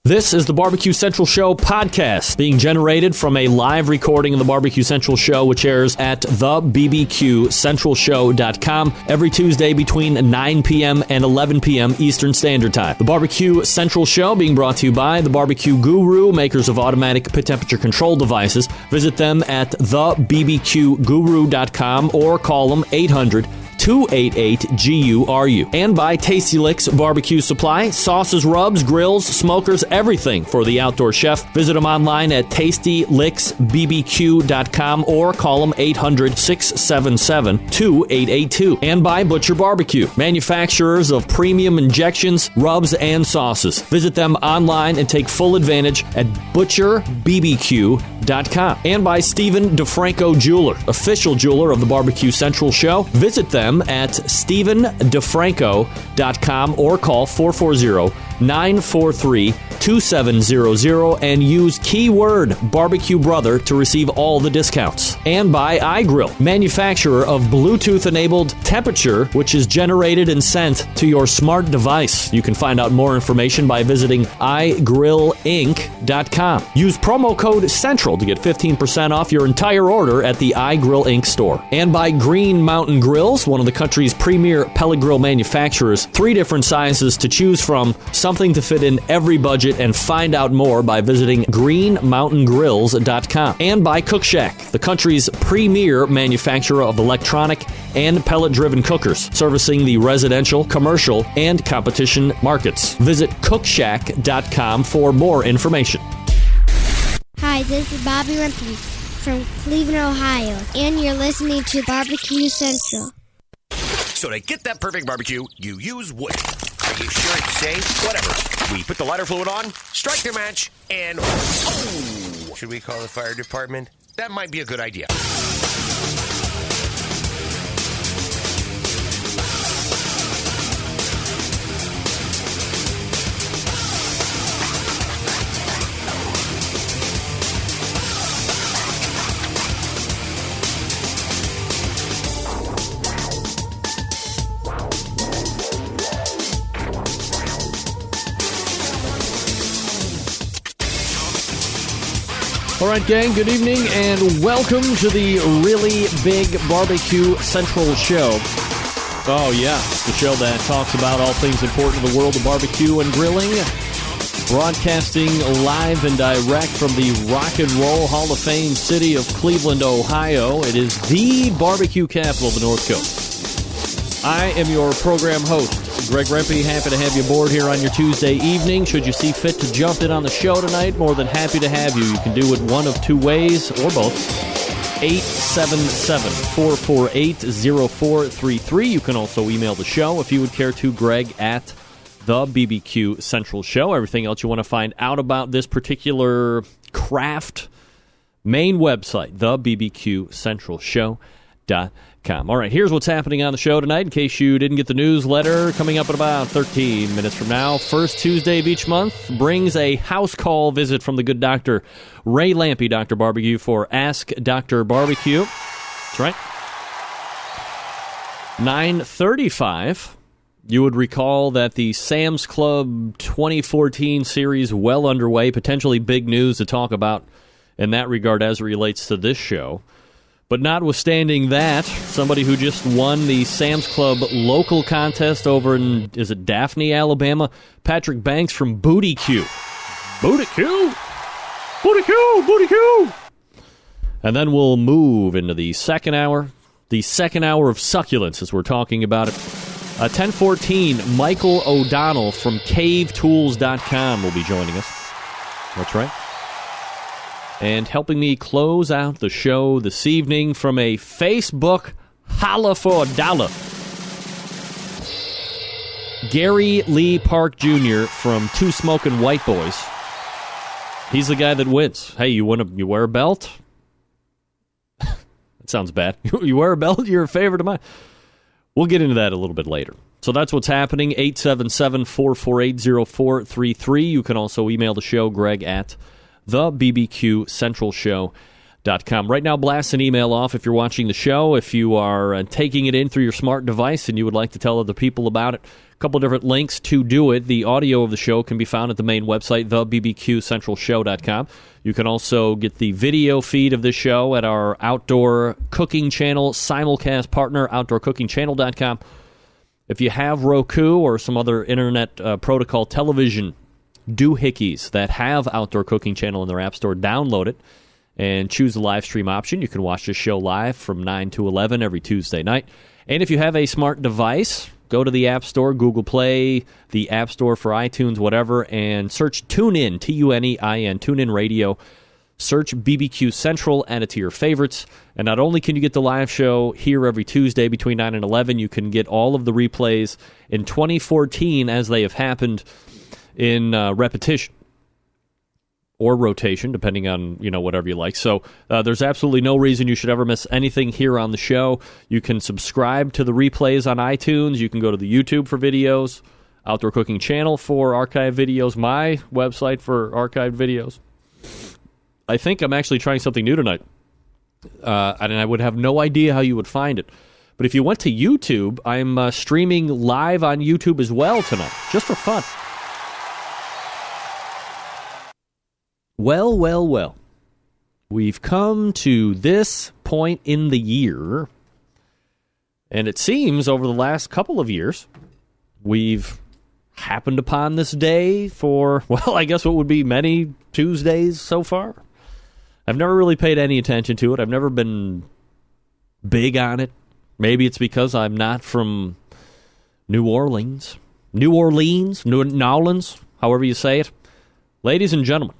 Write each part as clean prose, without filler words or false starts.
This is the Barbecue Central Show podcast, being generated from a live recording of the Barbecue Central Show, which airs at thebbqcentralshow.com every Tuesday between 9 p.m. and 11 p.m. Eastern Standard Time. The Barbecue Central Show being brought to you by the Barbecue Guru, makers of automatic pit temperature control devices. Visit them at thebbqguru.com or call them 800-288-GURU. And by Tasty Licks Barbecue Supply, sauces, rubs, grills, smokers, everything for the outdoor chef. Visit them online at tastylicksbbq.com or call them 800-677-2882. And by Butcher Barbecue, manufacturers of premium injections, rubs, and sauces. Visit them online and take full advantage at butcherbbq.com. And by Stephen DeFranco Jeweler, official jeweler of the Barbecue Central Show. Visit them at StephenDeFranco.com or call 440-943-2700 and use keyword Barbecue Brother to receive all the discounts. And by iGrill, manufacturer of Bluetooth-enabled temperature, which is generated and sent to your smart device. You can find out more information by visiting iGrillInc.com. Use promo code CENTRAL to get 15% off your entire order at the iGrill Inc. store. And by Green Mountain Grills, one of the country's premier pellet grill manufacturers. 3 different sizes to choose from, something to fit in every budget, and find out more by visiting greenmountaingrills.com. And by Cook Shack, the country's premier manufacturer of electronic and pellet-driven cookers, servicing the residential, commercial, and competition markets. Visit cookshack.com for more information. Hi, this is Bobby Rempe from Cleveland, Ohio, and you're listening to Barbecue Central. So to get that perfect barbecue, you use wood. Are you sure it's safe? Whatever. We put the lighter fluid on, strike the match, and oh! Should we call the fire department? That might be a good idea. All right, gang, good evening, and welcome to the really big Barbecue Central Show. Oh, yeah, the show that talks about all things important in the world of barbecue and grilling. Broadcasting live and direct from the Rock and Roll Hall of Fame city of Cleveland, Ohio. It is the barbecue capital of the North Coast. I am your program host, Greg Rempe. Happy to have you aboard here on your Tuesday evening. Should you see fit to jump in on the show tonight, more than happy to have you. You can do it one of 2 ways, or both. 877-448-0433. You can also email the show if you would care to, Greg at the BBQ Central Show. Everything else you want to find out about this particular craft, main website, thebbqcentralshow.com. All right, here's what's happening on the show tonight, in case you didn't get the newsletter. Coming up in about 13 minutes from now, first Tuesday of each month, brings a house call visit from the good Dr. Ray Lampe, Dr. Barbecue, for Ask Dr. Barbecue. That's right. 9:35. You would recall that the Sam's Club 2014 series well underway, potentially big news to talk about in that regard as it relates to this show. But notwithstanding that, somebody who just won the Sam's Club local contest over in, is it Daphne, Alabama? Patrick Banks from Bootyque. Bootyque! Bootyque! Bootyque! And then we'll move into the second hour of succulence as we're talking about it. 10:14, Michael O'Donnell from CaveTools.com will be joining us. That's right. And helping me close out the show this evening from a Facebook holla for a dollar, Gary Lee Park Jr. from Two Smokin' White Boys. He's the guy that wins. Hey, you wear a belt? That sounds bad. You wear a belt? You're a favorite of mine. We'll get into that a little bit later. So that's what's happening, 877-448-0433. You can also email the show, Greg at thebbqcentralshow.com. Right now, blast an email off if you're watching the show. If you are taking it in through your smart device and you would like to tell other people about it, a couple different links to do it. The audio of the show can be found at the main website, thebbqcentralshow.com. You can also get the video feed of this show at our outdoor cooking channel, simulcast partner, outdoorcookingchannel.com. If you have Roku or some other internet protocol television doohickeys that have Outdoor Cooking Channel in their app store, download it and choose the live stream option. You can watch this show live from 9 to 11 every Tuesday night. And if you have a smart device, go to the App Store, Google Play, the App Store for iTunes, whatever, and search TuneIn, TuneIn, TuneIn Radio. Search BBQ Central, add it to your favorites. And not only can you get the live show here every Tuesday between 9 and 11, you can get all of the replays in 2014 as they have happened in repetition. Or rotation, depending on, whatever you like. So there's absolutely no reason you should ever miss anything here on the show. You can subscribe to the replays on iTunes. You can go to the YouTube for videos, Outdoor Cooking Channel for archived videos, my website for archived videos. I think I'm actually trying something new tonight. And I would have no idea how you would find it. But if you went to YouTube, I'm streaming live on YouTube as well tonight, just for fun. Well. We've come to this point in the year, and it seems over the last couple of years, we've happened upon this day for, I guess what would be many Tuesdays so far. I've never really paid any attention to it. I've never been big on it. Maybe it's because I'm not from New Orleans, however you say it. Ladies and gentlemen,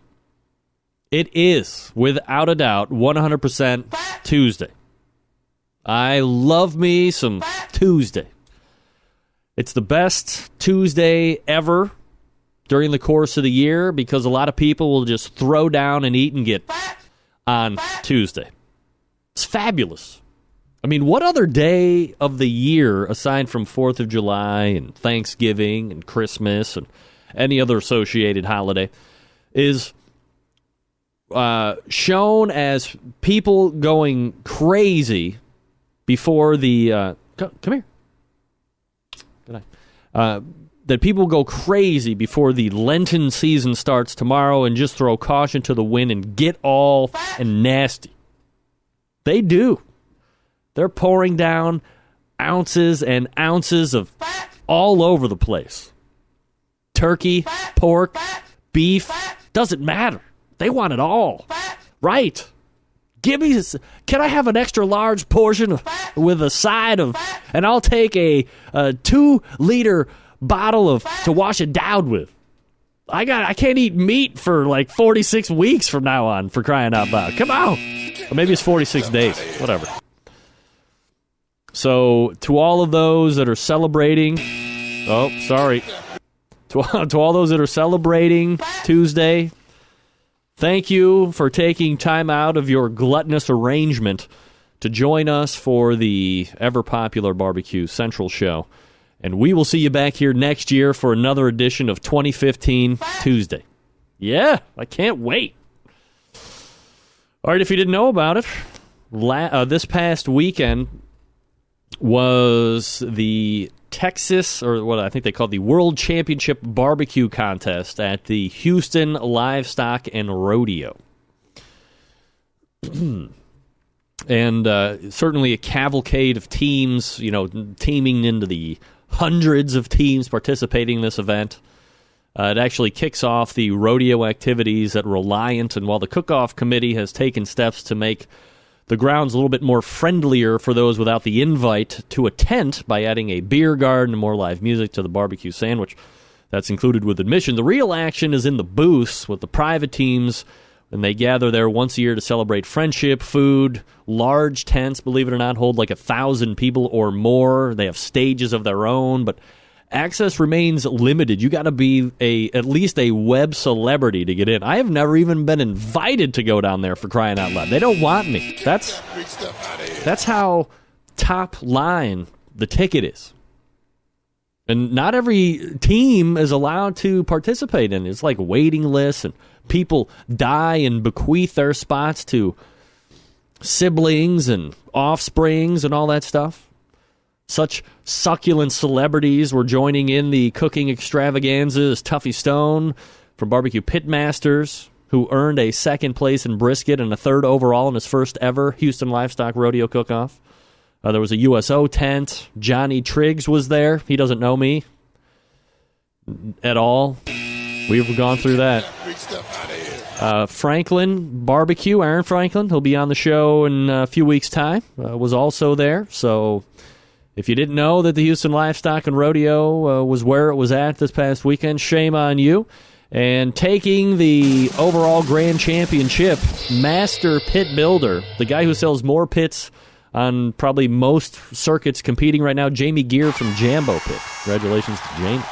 it is, without a doubt, 100% Tuesday. I love me some Tuesday. It's the best Tuesday ever during the course of the year because a lot of people will just throw down and eat and get on Tuesday. It's fabulous. I mean, what other day of the year, aside from 4th of July and Thanksgiving and Christmas and any other associated holiday, is shown as people going crazy before the come here. Good night. That people go crazy before the Lenten season starts tomorrow and just throw caution to the wind and get all and nasty. They do. They're pouring down ounces and ounces of all over the place. Turkey, pork, beef, doesn't matter. They want it all. Right. Give me this. Can I have an extra large portion with a side of, and I'll take a 2-liter bottle to wash it down with. I can't eat meat for like 46 weeks from now on, for crying out loud. Come on. Or maybe it's 46 days. Whatever. So to all of those that are celebrating, to all those that are celebrating Tuesday, thank you for taking time out of your gluttonous arrangement to join us for the ever-popular Barbecue Central show. And we will see you back here next year for another edition of 2015 Tuesday. Yeah, I can't wait. All right, if you didn't know about it, this past weekend was the Texas, or what I think they call the World Championship Barbecue Contest at the Houston Livestock and Rodeo. And certainly a cavalcade of teams, teaming into the hundreds of teams participating in this event. It actually kicks off the rodeo activities at Reliant, and while the Cook-Off Committee has taken steps to make the grounds a little bit more friendlier for those without the invite to a tent by adding a beer garden and more live music to the barbecue sandwich that's included with admission, the real action is in the booths with the private teams, and they gather there once a year to celebrate friendship, food. Large tents, believe it or not, hold like 1,000 people or more. They have stages of their own, but access remains limited. You got to be at least a web celebrity to get in. I have never even been invited to go down there, for crying out loud. They don't want me. That's how top line the ticket is. And not every team is allowed to participate in it. It's like waiting lists, and people die and bequeath their spots to siblings and offsprings and all that stuff. Such succulent celebrities were joining in the cooking extravaganza as Tuffy Stone from Barbecue Pitmasters, who earned a second place in brisket and a third overall in his first ever Houston Livestock Rodeo Cook-Off. There was a USO tent. Johnny Triggs was there. He doesn't know me at all. We've gone through that. Franklin Barbecue, Aaron Franklin, he'll be on the show in a few weeks' time, was also there. So if you didn't know that the Houston Livestock and Rodeo was where it was at this past weekend, shame on you. And taking the overall grand championship, Master Pit Builder, the guy who sells more pits on probably most circuits competing right now, Jamie Gear from Jambo Pit. Congratulations to Jamie.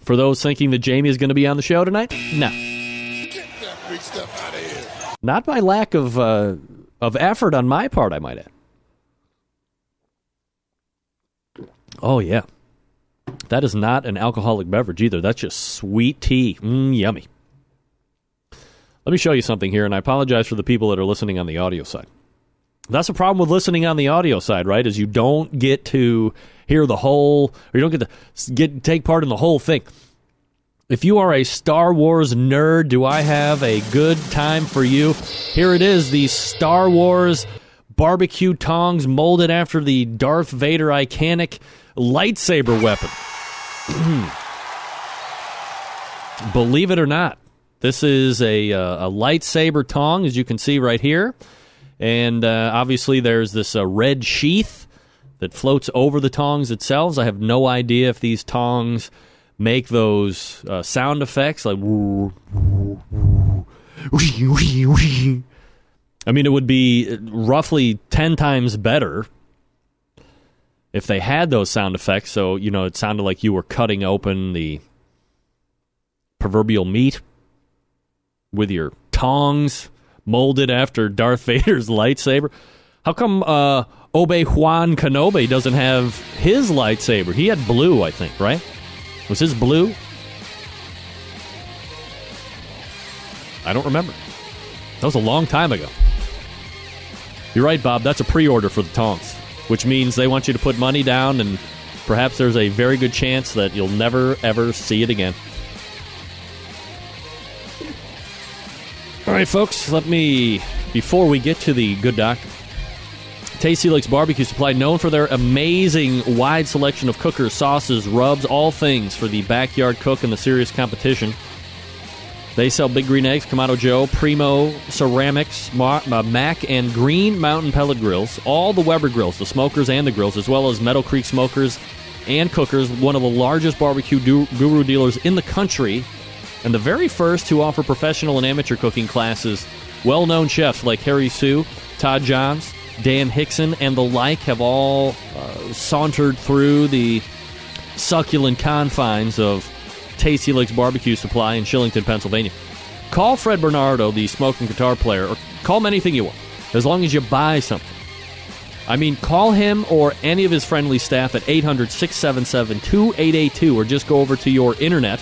For those thinking that Jamie is going to be on the show tonight, no. Get that big stuff out of here. Not by lack of effort on my part, I might add. Oh, yeah. That is not an alcoholic beverage either. That's just sweet tea. Yummy. Let me show you something here, and I apologize for the people that are listening on the audio side. That's the problem with listening on the audio side, right, is you don't get to hear the whole, or you don't get to take part in the whole thing. If you are a Star Wars nerd, do I have a good time for you? Here it is, the Star Wars barbecue tongs molded after the Darth Vader iconic lightsaber weapon. Believe it or not, this is a lightsaber tong, as you can see right here. And obviously there's this red sheath that floats over the tongs itself. I have no idea if these tongs make those sound effects like I mean, it would be roughly 10 times better if they had those sound effects. So, you know, it sounded like you were cutting open the proverbial meat with your tongs molded after Darth Vader's lightsaber. How come Obi-Wan Kenobi doesn't have his lightsaber? He had blue, I think, right? Was his blue? I don't remember. That was a long time ago. You're right, Bob. That's a pre-order for the tongs, which means they want you to put money down, and perhaps there's a very good chance that you'll never, ever see it again. All right, folks, before we get to the good doctor, Tasty Licks Barbecue Supply, known for their amazing wide selection of cookers, sauces, rubs, all things for the backyard cook and the serious competition. They sell Big Green Eggs, Kamado Joe, Primo Ceramics, Mac, and Green Mountain Pellet Grills, all the Weber grills, the smokers and the grills, as well as Meadow Creek Smokers and Cookers, one of the largest barbecue guru dealers in the country, and the very first to offer professional and amateur cooking classes. Well-known chefs like Harry Sue, Todd Johns, Dan Hickson, and the like have all sauntered through the succulent confines of Tasty Licks Barbecue Supply in Shillington, Pennsylvania. Call Fred Bernardo, the smoking guitar player, or call him anything you want, as long as you buy something. I mean, call him or any of his friendly staff at 800-677-2882, or just go over to your internet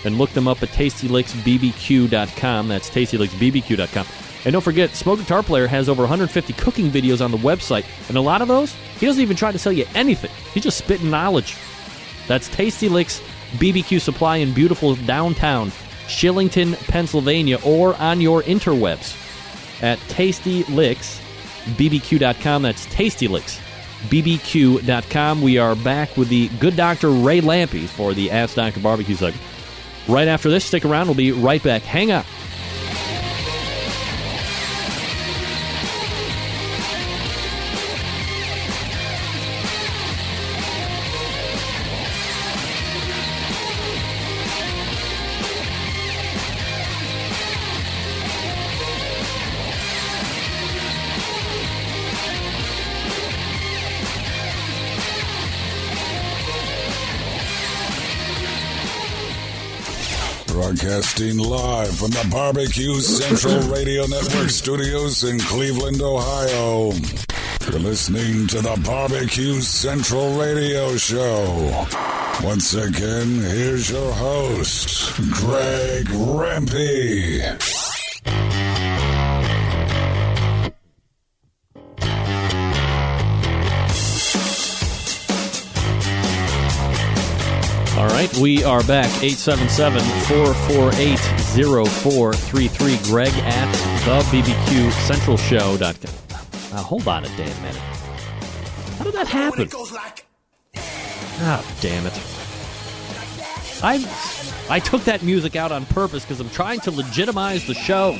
and look them up at tastylicksbbq.com. That's tastylicksbbq.com. And don't forget, Smoke Guitar Player has over 150 cooking videos on the website, and a lot of those, he doesn't even try to sell you anything. He's just spitting knowledge. That's Tasty Licks BBQ Supply in beautiful downtown Shillington, Pennsylvania, or on your interwebs at tastylicksbbq.com. That's tastylicksbbq.com. We are back with the good Dr. Ray Lampe for the Ask Dr. Barbecue segment. Right after this, stick around. We'll be right back. Hang on. Broadcasting live from the Barbecue Central Radio Network studios in Cleveland, Ohio. You're listening to the Barbecue Central Radio Show. Once again, here's your host, Greg Rempe. right, we are back. 877-448-0433. Greg at thebbqcentralshow.com. Now, hold on a damn minute. How did that happen? Ah, damn it. I took that music out on purpose because I'm trying to legitimize the show.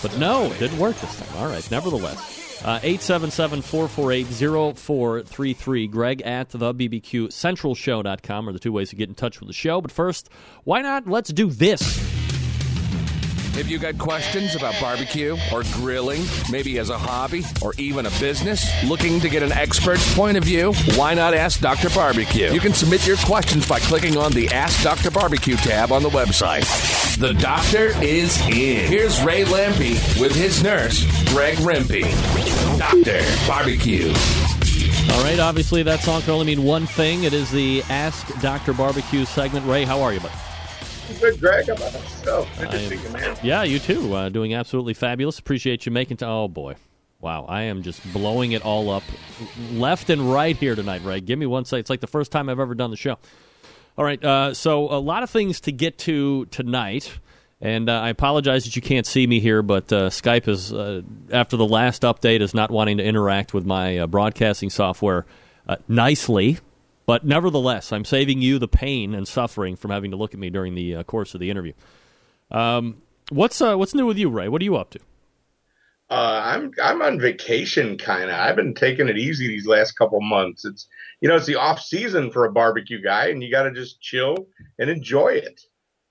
But no, it didn't work this time. All right, nevertheless. 877-448-0433. Greg at thebbqcentralshow.com are the two ways to get in touch with the show. But first, why not? Let's do this. If you got questions about barbecue or grilling, maybe as a hobby or even a business, looking to get an expert's point of view, why not ask Dr. Barbecue? You can submit your questions by clicking on the Ask Dr. Barbecue tab on the website. The doctor is in. Here's Ray Lampy with his nurse, Greg Rempe. Dr. Barbecue. All right, obviously that song can only mean one thing. It is the Ask Dr. Barbecue segment. Ray, how are you, bud? Good, Greg. How about yourself? Good to see you, man. Yeah, you too. Doing absolutely fabulous. Appreciate you making oh, boy. Wow, I am just blowing it all up left and right here tonight, Ray. Give me one second. It's like the first time I've ever done the show. All right, so a lot of things to get to tonight, and I apologize that you can't see me here, but Skype is, after the last update, is not wanting to interact with my broadcasting software nicely. But nevertheless, I'm saving you the pain and suffering from having to look at me during the course of the interview. What's new with you, Ray? What are you up to? I'm on vacation, kind of. I've been taking it easy these last couple months. It's the off season for a barbecue guy, and you got to just chill and enjoy it.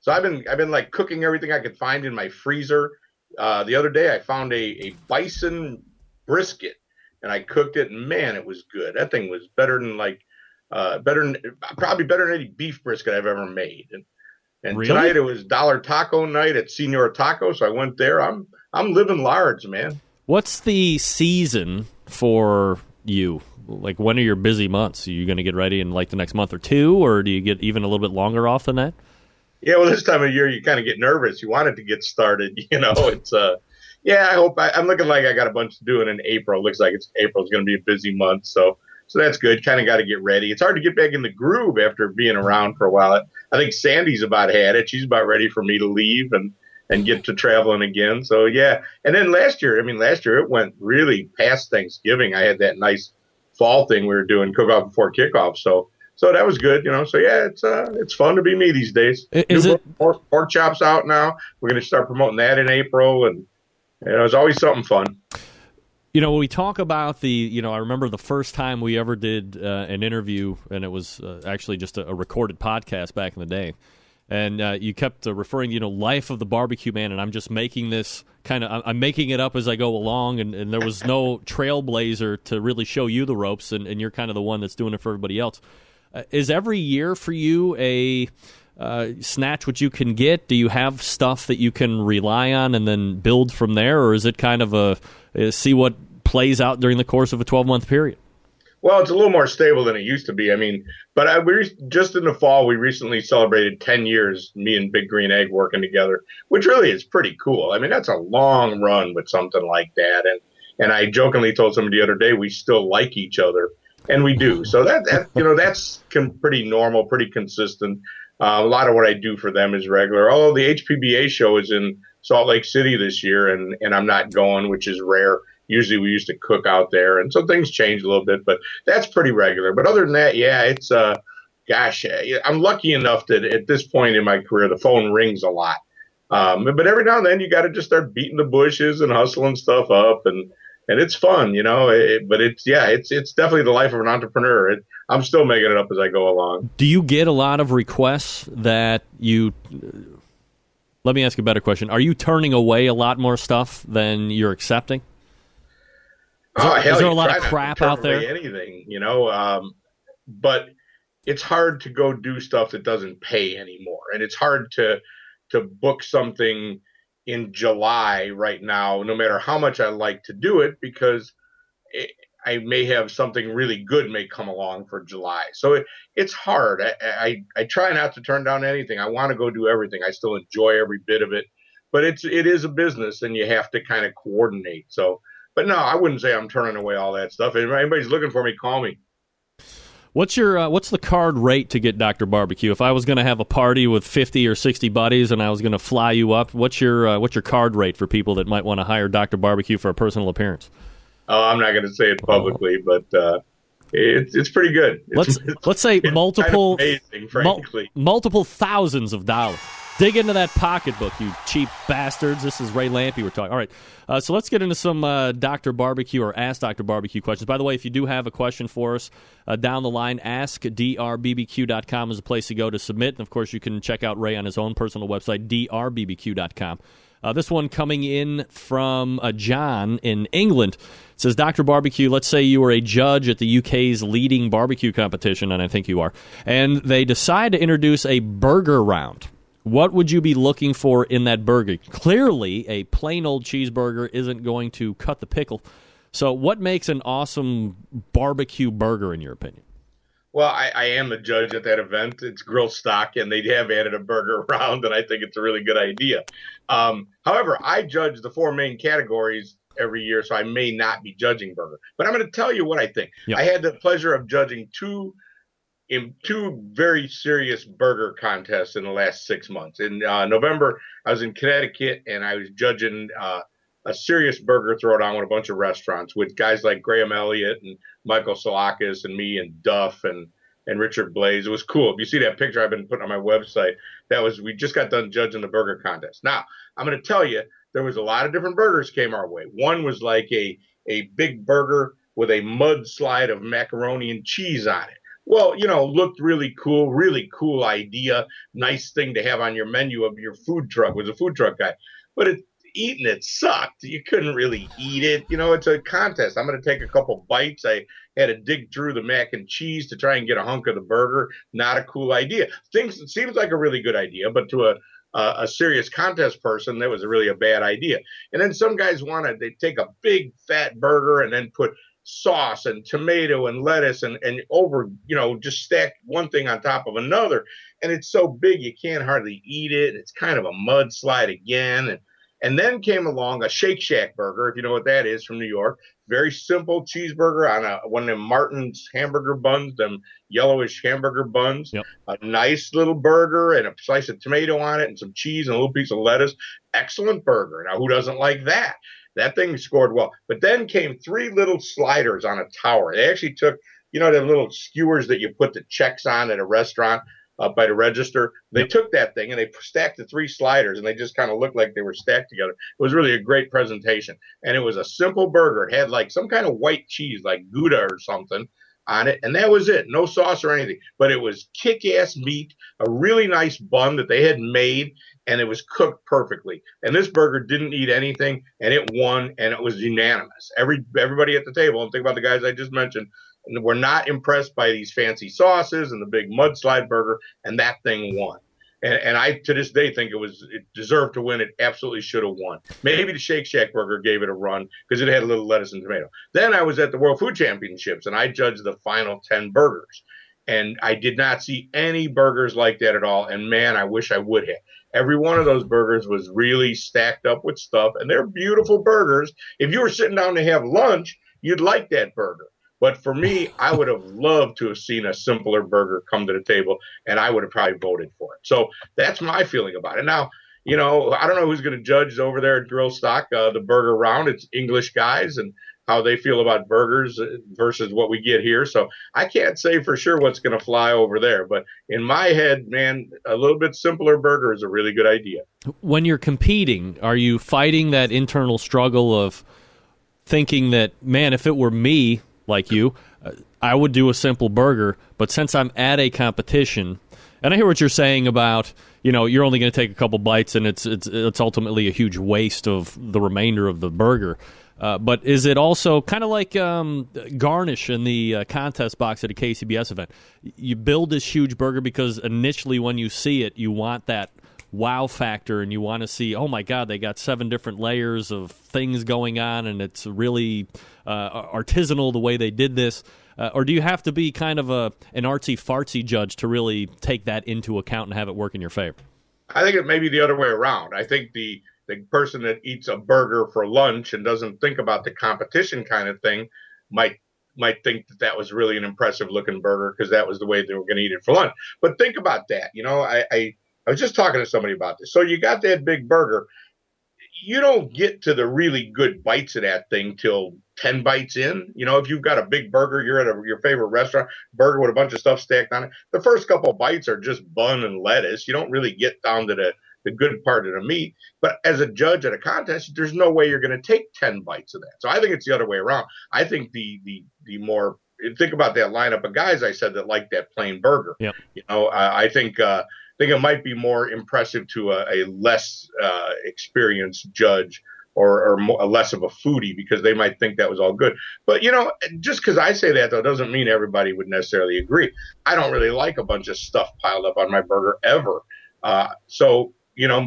So I've been like cooking everything I could find in my freezer. The other day I found a bison brisket, and I cooked it, and man, it was good. That thing was better than probably better than any beef brisket I've ever made. And really? Tonight it was Dollar Taco night at Senor Taco, so I went there. I'm living large, man. What's the season for you? Like, when are your busy months? Are you going to get ready in like the next month or two, or do you get even a little bit longer off than that? Yeah, well, this time of year you kind of get nervous. You want it to get started. It's I'm looking like I got a bunch to do in April. Looks like April's going to be a busy month, so that's good. Kind of got to get ready. It's hard to get back in the groove after being around for a while. I think Sandy's about had it. She's about ready for me to leave and get to traveling again. So, yeah. And then last year it went really past Thanksgiving. I had that nice fall thing we were doing, cook-off before kickoff. So that was good, So, yeah, it's fun to be me these days. Is it pork chops out now? We're going to start promoting that in April. And it's always something fun. When we talk about I remember the first time we ever did an interview, and it was actually just a recorded podcast back in the day. And you kept referring, life of the barbecue man, and I'm just making this I'm making it up as I go along, and there was no trailblazer to really show you the ropes, and you're kind of the one that's doing it for everybody else. Is every year for you a snatch what you can get? Do you have stuff that you can rely on and then build from there, or is it kind of see what plays out during the course of a 12-month period? Well, it's a little more stable than it used to be. But we just in the fall, we recently celebrated 10 years, me and Big Green Egg working together, which really is pretty cool. That's a long run with something like that. And I jokingly told somebody the other day, we still like each other, and we do. So that's pretty normal, pretty consistent. A lot of what I do for them is regular. Although the HPBA show is in Salt Lake City this year, and I'm not going, which is rare. Usually we used to cook out there, and so things change a little bit, but that's pretty regular. But other than that, yeah, it's I'm lucky enough that at this point in my career, the phone rings a lot. But every now and then you got to just start beating the bushes and hustling stuff up, and it's fun, but it's definitely the life of an entrepreneur. I'm still making it up as I go along. Do you get a lot of requests that you? Let me ask a better question. Are you turning away a lot more stuff than you're accepting? Is there a lot of crap out there? Anything, but it's hard to go do stuff that doesn't pay anymore, and it's hard to book something in July right now, no matter how much I like to do it, because I may have something really good may come along for July. So it's hard. I try not to turn down anything. I want to go do everything. I still enjoy every bit of it, but it is a business, and you have to kind of coordinate. So. But no, I wouldn't say I'm turning away all that stuff. If anybody's looking for me, call me. What's the card rate to get Dr. Barbecue? If I was going to have a party with 50 or 60 buddies and I was going to fly you up, what's your card rate for people that might want to hire Dr. Barbecue for a personal appearance? Oh, I'm not going to say it publicly, but it's pretty good. Let's say multiple kind of amazing, frankly. Multiple thousands of dollars. Dig into that pocketbook, you cheap bastards. This is Ray Lampy we're talking. All right, so let's get into some Dr. Barbecue or Ask Dr. Barbecue questions. By the way, if you do have a question for us down the line, askdrbbq.com is a place to go to submit. And, of course, you can check out Ray on his own personal website, drbbq.com. This one coming in from John in England. It says, Dr. Barbecue, let's say you were a judge at the UK's leading barbecue competition, and I think you are, and they decide to introduce a burger round. What would you be looking for in that burger? Clearly, a plain old cheeseburger isn't going to cut the pickle. So what makes an awesome barbecue burger, in your opinion? Well, I am the judge at that event. It's grill stock, and they have added a burger round, and I think it's a really good idea. However, I judge the 4 main categories every year, so I may not be judging burger. But I'm going to tell you what I think. Yep. I had the pleasure of judging two very serious burger contests in the last 6 months. In November, I was in Connecticut, and I was judging a serious burger throwdown with a bunch of restaurants with guys like Graham Elliott and Michael Salakis and me and Duff and Richard Blaze. It was cool. If you see that picture I've been putting on my website, we just got done judging the burger contest. Now, I'm going to tell you, there was a lot of different burgers came our way. One was like a big burger with a mudslide of macaroni and cheese on it. Well, looked really cool idea, nice thing to have on your menu of your food truck. Was a food truck guy, but eating it sucked. You couldn't really eat it. It's a contest. I'm going to take a couple bites. I had to dig through the mac and cheese to try and get a hunk of the burger. Not a cool idea. It seems like a really good idea, but to a serious contest person, that was really a bad idea. And then some guys they take a big fat burger and then put sauce and tomato and lettuce and over, just stack one thing on top of another. And it's so big you can't hardly eat it. It's kind of a mudslide again. And then came along a Shake Shack burger, if you know what that is, from New York. Very simple cheeseburger on one of them Martin's hamburger buns, them yellowish hamburger buns. Yep. A nice little burger and a slice of tomato on it and some cheese and a little piece of lettuce. Excellent burger. Now, who doesn't like that? That thing scored well. But then came 3 little sliders on a tower. They actually took, the little skewers that you put the checks on at a restaurant up by the register. They took that thing and they stacked the 3 sliders and they just kind of looked like they were stacked together. It was really a great presentation. And it was a simple burger. It had like some kind of white cheese, like Gouda or something on it. And that was it. No sauce or anything. But it was kick-ass meat, a really nice bun that they had made, and it was cooked perfectly. And this burger didn't eat anything, and it won, and it was unanimous. Everybody at the table, and think about the guys I just mentioned, were not impressed by these fancy sauces and the big mudslide burger, and that thing won. And I, to this day, think it deserved to win. It absolutely should have won. Maybe the Shake Shack burger gave it a run because it had a little lettuce and tomato. Then I was at the World Food Championships, and I judged the final 10 burgers. And I did not see any burgers like that at all. And, man, I wish I would have. Every one of those burgers was really stacked up with stuff, and they're beautiful burgers. If you were sitting down to have lunch, you'd like that burger. But for me, I would have loved to have seen a simpler burger come to the table, and I would have probably voted for it. So that's my feeling about it. Now, I don't know who's going to judge over there at Grill Stock, the burger round. It's English guys and how they feel about burgers versus what we get here. So I can't say for sure what's going to fly over there. But in my head, man, a little bit simpler burger is a really good idea. When you're competing, are you fighting that internal struggle of thinking that, man, if it were me, like you, I would do a simple burger, but since I'm at a competition, and I hear what you're saying about, you're only going to take a couple bites and it's ultimately a huge waste of the remainder of the burger. But is it also kind of like garnish in the contest box at a KCBS event? You build this huge burger because initially when you see it, you want that wow factor and you want to see, oh my God, they got 7 different layers of things going on and it's really artisanal the way they did this. Or do you have to be kind of an artsy-fartsy judge to really take that into account and have it work in your favor? I think it may be the other way around. I think the person that eats a burger for lunch and doesn't think about the competition kind of thing might might think that was really an impressive looking burger because that was the way they were going to eat it for lunch. But think about that. I was just talking to somebody about this. So you got that big burger. You don't get to the really good bites of that thing till 10 bites in. If you've got a big burger, you're at your favorite restaurant, burger with a bunch of stuff stacked on it. The first couple of bites are just bun and lettuce. You don't really get down to the good part of the meat. But as a judge at a contest, there's no way you're going to take 10 bites of that. So I think it's the other way around. I think the more, think about that lineup of guys I said that like that plain burger. Yep. I think it might be more impressive to a less experienced judge or less of a foodie because they might think that was all good. But, just because I say that, though, doesn't mean everybody would necessarily agree. I don't really like a bunch of stuff piled up on my burger ever. So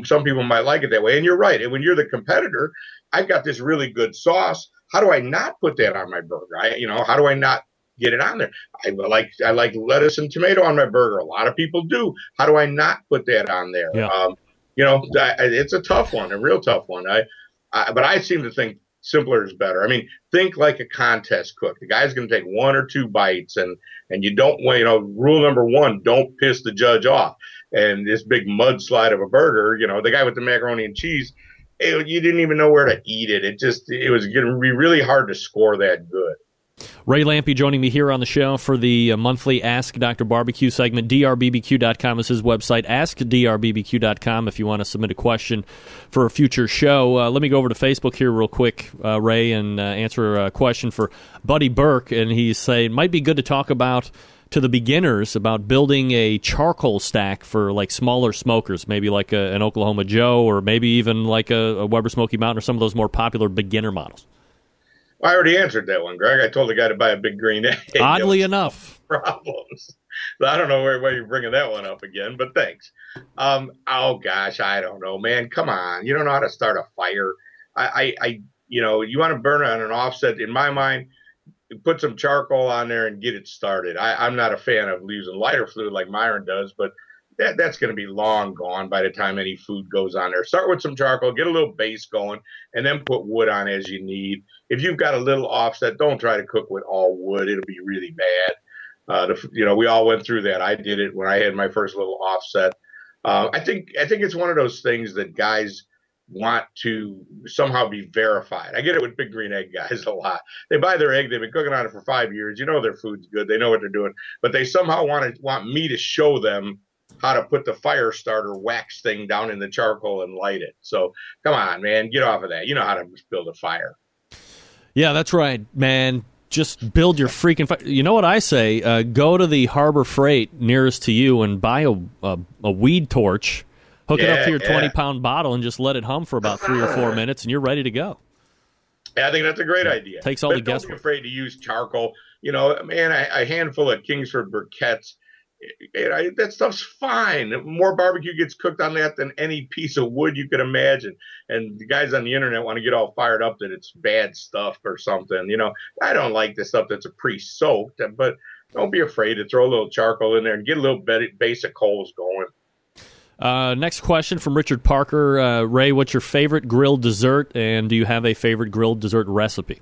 some people might like it that way. And you're right. And when you're the competitor, I've got this really good sauce. How do I not put that on my burger? How do I not get it on there? I like lettuce and tomato on my burger. A lot of people do. How do I not put that on there? Yeah. It's a tough one, a real tough one. But I seem to think simpler is better. I mean, think like a contest cook. The guy's going to take 1 or 2 bites, and you don't, rule number 1, don't piss the judge off. And this big mudslide of a burger, the guy with the macaroni and cheese, you didn't even know where to eat it. It was going to be really hard to score that good. Ray Lampe joining me here on the show for the monthly Ask Dr. Barbecue segment. drbbq.com is his website. AskDrbbq.com if you want to submit a question for a future show. Let me go over to Facebook here real quick, Ray, and answer a question for Buddy Burke. And he's saying, might be good to talk about to the beginners about building a charcoal stack for like smaller smokers, maybe like an Oklahoma Joe or maybe even like a Weber Smoky Mountain or some of those more popular beginner models. I already answered that one, Greg. I told the guy to buy a big green egg. Oddly enough. Problems. So I don't know why you're bringing that one up again, but thanks. Oh, gosh, I don't know, man. Come on. You don't know how to start a fire. You want to burn on an offset. In my mind, put some charcoal on there and get it started. I'm not a fan of using lighter fluid like Myron does, but that's going to be long gone by the time any food goes on there. Start with some charcoal, get a little base going, and then put wood on as you need. If you've got a little offset, don't try to cook with all wood. It'll be really bad. We all went through that. I did it when I had my first little offset. I think it's one of those things that guys want to somehow be verified. I get it with big green egg guys a lot. They buy their egg. They've been cooking on it for 5 years. Their food's good. They know what they're doing, but they somehow want me to show them how to put the fire starter wax thing down in the charcoal and light it. So come on, man, get off of that. You know how to build a fire. Yeah, that's right, man. Just build your freaking fire. You know what I say? Go to the Harbor Freight nearest to you and buy a weed torch, hook it up to your 20-pound bottle, and just let it hum for about 3 or 4 minutes, and you're ready to go. Yeah, I think that's a great idea. Takes all the guesswork. Don't be afraid to use charcoal. Man, a handful of Kingsford briquettes, that stuff's fine. More barbecue gets cooked on that than any piece of wood you could imagine. And the guys on the internet want to get all fired up that it's bad stuff or something. I don't like the stuff that's pre-soaked, but don't be afraid to throw a little charcoal in there and get a little basic coals going. Next question from Richard Parker. Ray, what's your favorite grilled dessert, and do you have a favorite grilled dessert recipe?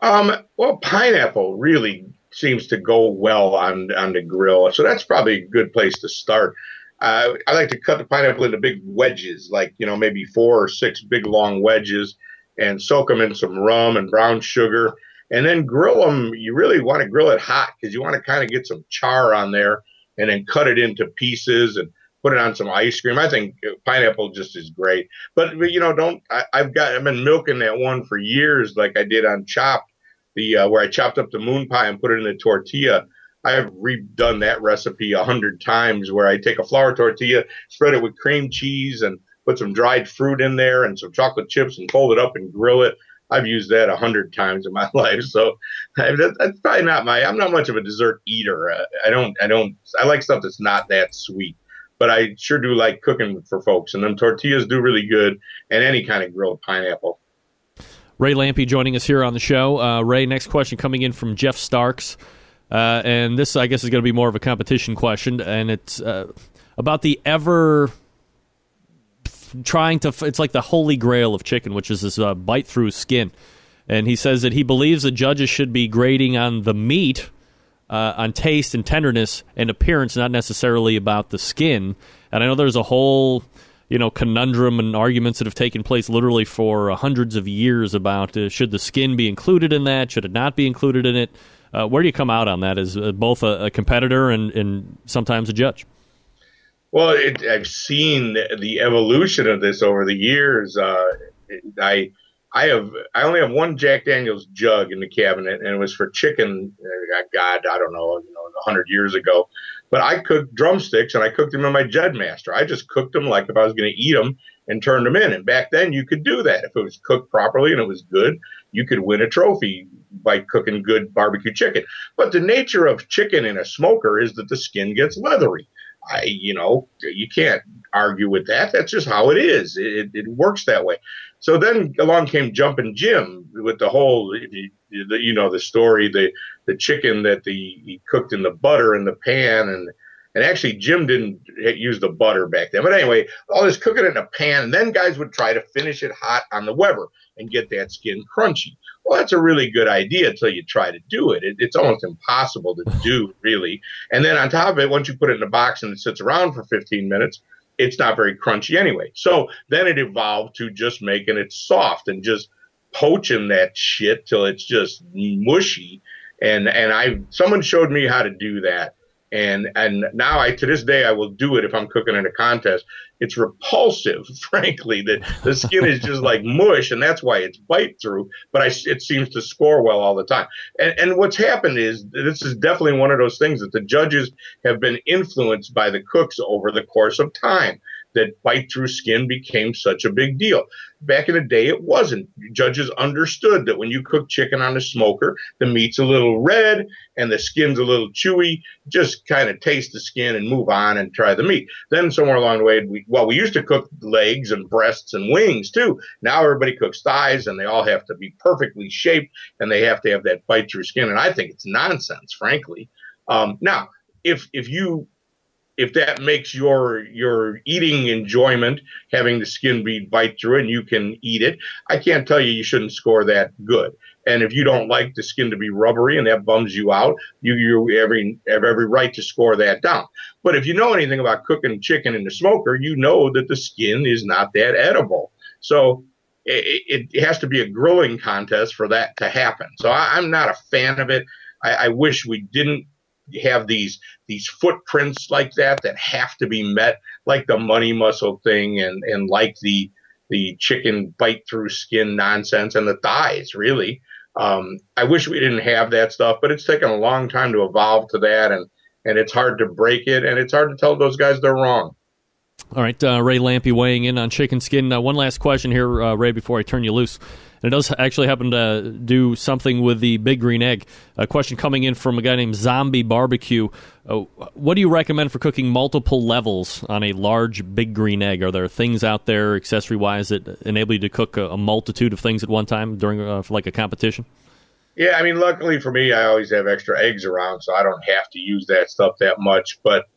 Well, pineapple really seems to go well on the grill. So that's probably a good place to start. I like to cut the pineapple into big wedges, like, maybe 4 or 6 big long wedges, and soak them in some rum and brown sugar, and then grill them. You really want to grill it hot because you want to kind of get some char on there, and then cut it into pieces and put it on some ice cream. I think pineapple just is great. But I've been milking that one for years, like I did on Chopped. Where I chopped up the moon pie and put it in a tortilla. I have redone that recipe 100 times, where I take a flour tortilla, spread it with cream cheese, and put some dried fruit in there and some chocolate chips and fold it up and grill it. I've used that 100 times in my life. So that's probably not I'm not much of a dessert eater. I like stuff that's not that sweet, but I sure do like cooking for folks. And then tortillas do really good, and any kind of grilled pineapple. Ray Lampe joining us here on the show. Ray, next question coming in from Jeff Starks. And this, I guess, is going to be more of a competition question. And it's about the ever trying to... It's like the holy grail of chicken, which is this bite-through skin. And he says that he believes the judges should be grading on the meat, on taste and tenderness and appearance, not necessarily about the skin. And I know there's a whole conundrum and arguments that have taken place literally for hundreds of years about should the skin be included in that, should it not be included in it? Where do you come out on that as both a competitor and sometimes a judge? Well, I've seen the evolution of this over the years. I only have one Jack Daniel's jug in the cabinet, and it was for chicken. God, I don't know, 100 years ago. But I cooked drumsticks, and I cooked them in my Jed Master. I just cooked them like if I was going to eat them and turned them in. And back then, you could do that. If it was cooked properly and it was good, you could win a trophy by cooking good barbecue chicken. But the nature of chicken in a smoker is that the skin gets leathery. You can't argue with that. That's just how it is. It works that way. So then along came Jumpin' Jim with the whole, the story, the chicken that he cooked in the butter in the pan. And actually Jim didn't use the butter back then. But anyway, all this cooking in a pan. And then guys would try to finish it hot on the Weber and get that skin crunchy. Well, that's a really good idea until you try to do it. It's almost impossible to do, really. And then on top of it, once you put it in a box and it sits around for 15 minutes, it's not very crunchy anyway. So then it evolved to just making it soft and just poaching that shit till it's just mushy. And someone showed me how to do that. And now to this day, I will do it if I'm cooking in a contest. It's repulsive, frankly, that the skin is just like mush, and that's why it's bite through. But it seems to score well all the time. And what's happened is this is definitely one of those things that the judges have been influenced by the cooks over the course of time. That bite-through skin became such a big deal. Back in the day, it wasn't. Judges understood that when you cook chicken on the smoker, the meat's a little red and the skin's a little chewy. Just kind of taste the skin and move on and try the meat. Then somewhere along the way, we used to cook legs and breasts and wings too. Now everybody cooks thighs, and they all have to be perfectly shaped, and they have to have that bite-through skin. And I think it's nonsense, frankly. Now, if that makes your eating enjoyment, having the skin be bite through and you can eat it, I can't tell you shouldn't score that good. And if you don't like the skin to be rubbery and that bums you out, you have every right to score that down. But if you know anything about cooking chicken in the smoker, you know that the skin is not that edible. So it has to be a grilling contest for that to happen. So I'm not a fan of it. I wish we didn't have these footprints like that have to be met, like the money muscle thing and like the chicken bite through skin nonsense and the thighs, really. I wish we didn't have that stuff, but it's taken a long time to evolve to that, and it's hard to break it, and it's hard to tell those guys they're wrong. All right, Ray Lampe weighing in on chicken skin. One last question here, Ray, before I turn you loose. And it does actually happen to do something with the Big Green Egg. A question coming in from a guy named Zombie Barbecue. What do you recommend for cooking multiple levels on a large Big Green Egg? Are there things out there, accessory-wise, that enable you to cook a multitude of things at one time during for like a competition? Yeah, I mean, luckily for me, I always have extra eggs around, so I don't have to use that stuff that much. But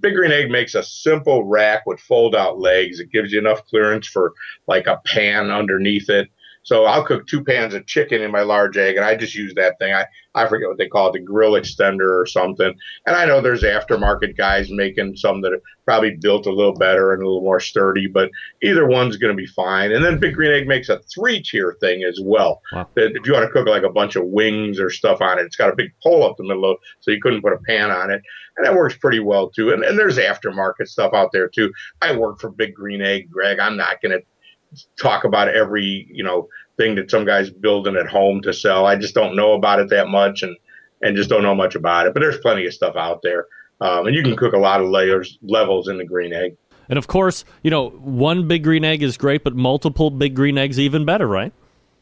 Big Green Egg makes a simple rack with fold-out legs. It gives you enough clearance for like a pan underneath it. So I'll cook 2 pans of chicken in my large egg, and I just use that thing. I forget what they call it, the grill extender or something. And I know there's aftermarket guys making some that are probably built a little better and a little more sturdy, but either one's going to be fine. And then Big Green Egg makes a 3-tier thing as well. Wow. That if you want to cook like a bunch of wings or stuff on it, it's got a big pole up the middle of it, so you couldn't put a pan on it. And that works pretty well, too. And there's aftermarket stuff out there, too. I work for Big Green Egg, Greg. I'm not going to talk about every thing that some guy's building at home to sell. I just don't know about it that much and just don't know much about it. But there's plenty of stuff out there, and you can cook a lot of levels in the green egg. And of course, one Big Green Egg is great, but multiple Big Green Eggs even better, right?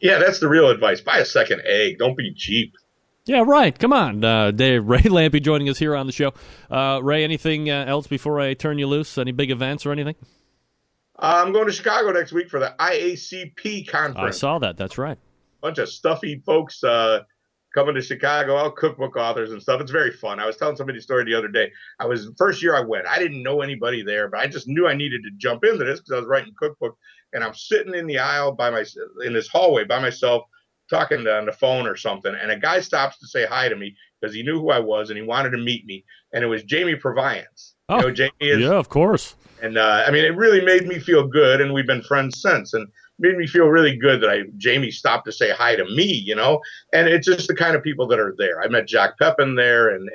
Yeah, that's the real advice. Buy a second egg. Don't be cheap. Yeah, right. Come on, Dave. Ray Lampe joining us here on the show. Ray, anything else before I turn you loose? Any big events or anything? I'm going to Chicago next week for the IACP conference. I saw that. That's right. Bunch of stuffy folks coming to Chicago, all cookbook authors and stuff. It's very fun. I was telling somebody a story the other day. First year I went. I didn't know anybody there, but I just knew I needed to jump into this because I was writing cookbook. And I'm sitting in the aisle in this hallway by myself, talking on the phone or something, and a guy stops to say hi to me because he knew who I was and he wanted to meet me, and it was Jamie Proviance. Oh, you know, Jamie is, yeah, of course. And I mean, it really made me feel good, and we've been friends since, and made me feel really good that Jamie stopped to say hi to me, you know, and it's just the kind of people that are there. I met Jack Pepin there and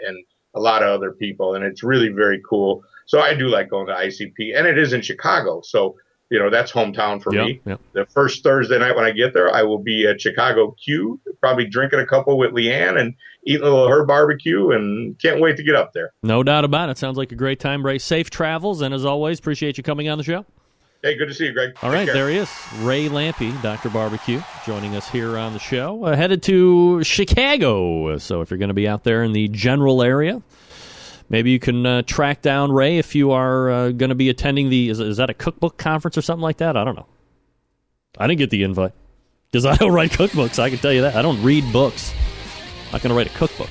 a lot of other people, and it's really very cool. So I do like going to ICP, and it is in Chicago. So, you know, that's hometown for me. Yep. The first Thursday night when I get there, I will be at Chicago Q, probably drinking a couple with Leanne and eating a little her barbecue, and can't wait to get up there. No doubt about it. Sounds like a great time, Ray. Safe travels, and as always, appreciate you coming on the show. Hey, good to see you, Greg. All right, there he is, Ray Lampe, Dr. Barbecue, joining us here on the show. Headed to Chicago, so if you're going to be out there in the general area, maybe you can track down Ray if you are going to be attending is that a cookbook conference or something like that? I don't know. I didn't get the invite because I don't write cookbooks, I can tell you that. I don't read books. I'm not going to write a cookbook.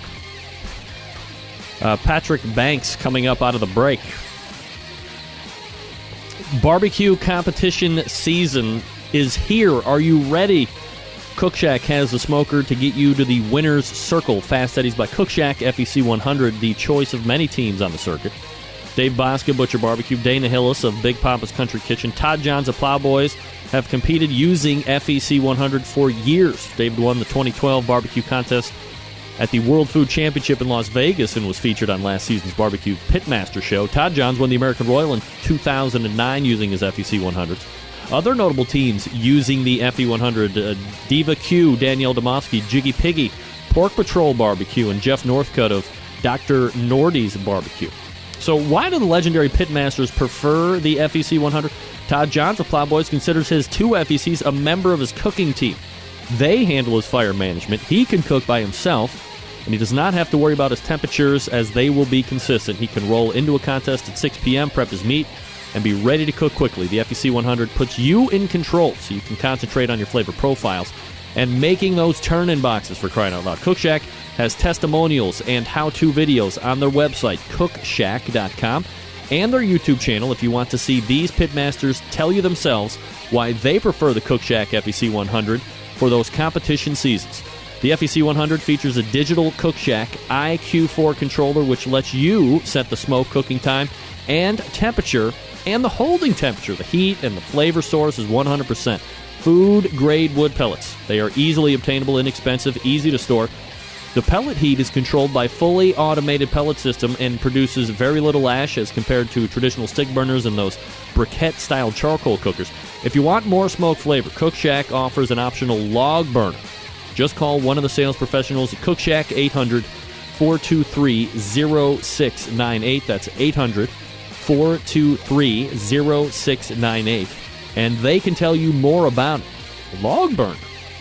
Patrick Banks coming up out of the break. Barbecue competition season is here. Are you ready? Cook Shack has the smoker to get you to the winner's circle. Fast Eddie's by Cook Shack, FEC 100, the choice of many teams on the circuit. Dave Bosca, Butcher Barbecue, Dana Hillis of Big Papa's Country Kitchen, Todd Johns of Plowboys have competed using FEC 100 for years. David won the 2012 barbecue contest at the World Food Championship in Las Vegas and was featured on last season's Barbecue Pitmaster show. Todd Johns won the American Royal in 2009 using his FEC 100s. Other notable teams using the FE 100, Diva Q, Danielle Domofsky, Jiggy Piggy, Pork Patrol Barbecue, and Jeff Northcutt of Dr. Nordy's Barbecue. So why do the legendary Pitmasters prefer the FEC 100? Todd Johns of Plowboys considers his two FECs a member of his cooking team. They handle his fire management. He can cook by himself, and he does not have to worry about his temperatures as they will be consistent. He can roll into a contest at 6 p.m., prep his meat, and be ready to cook quickly. The FEC 100 puts you in control so you can concentrate on your flavor profiles and making those turn-in boxes, for crying out loud. Cook Shack has testimonials and how-to videos on their website, cookshack.com, and their YouTube channel if you want to see these pitmasters tell you themselves why they prefer the Cook Shack FEC 100 for those competition seasons. The FEC 100 features a digital Cook Shack IQ4 controller which lets you set the smoke cooking time and temperature and the holding temperature. The heat and the flavor source is 100% food-grade wood pellets. They are easily obtainable, inexpensive, easy to store. The pellet heat is controlled by fully automated pellet system and produces very little ash as compared to traditional stick burners and those briquette-style charcoal cookers. If you want more smoke flavor, Cook Shack offers an optional log burner. Just call one of the sales professionals at Cook Shack, 800-423-0698. That's 800-423-0698. And they can tell you more about it. Log burner.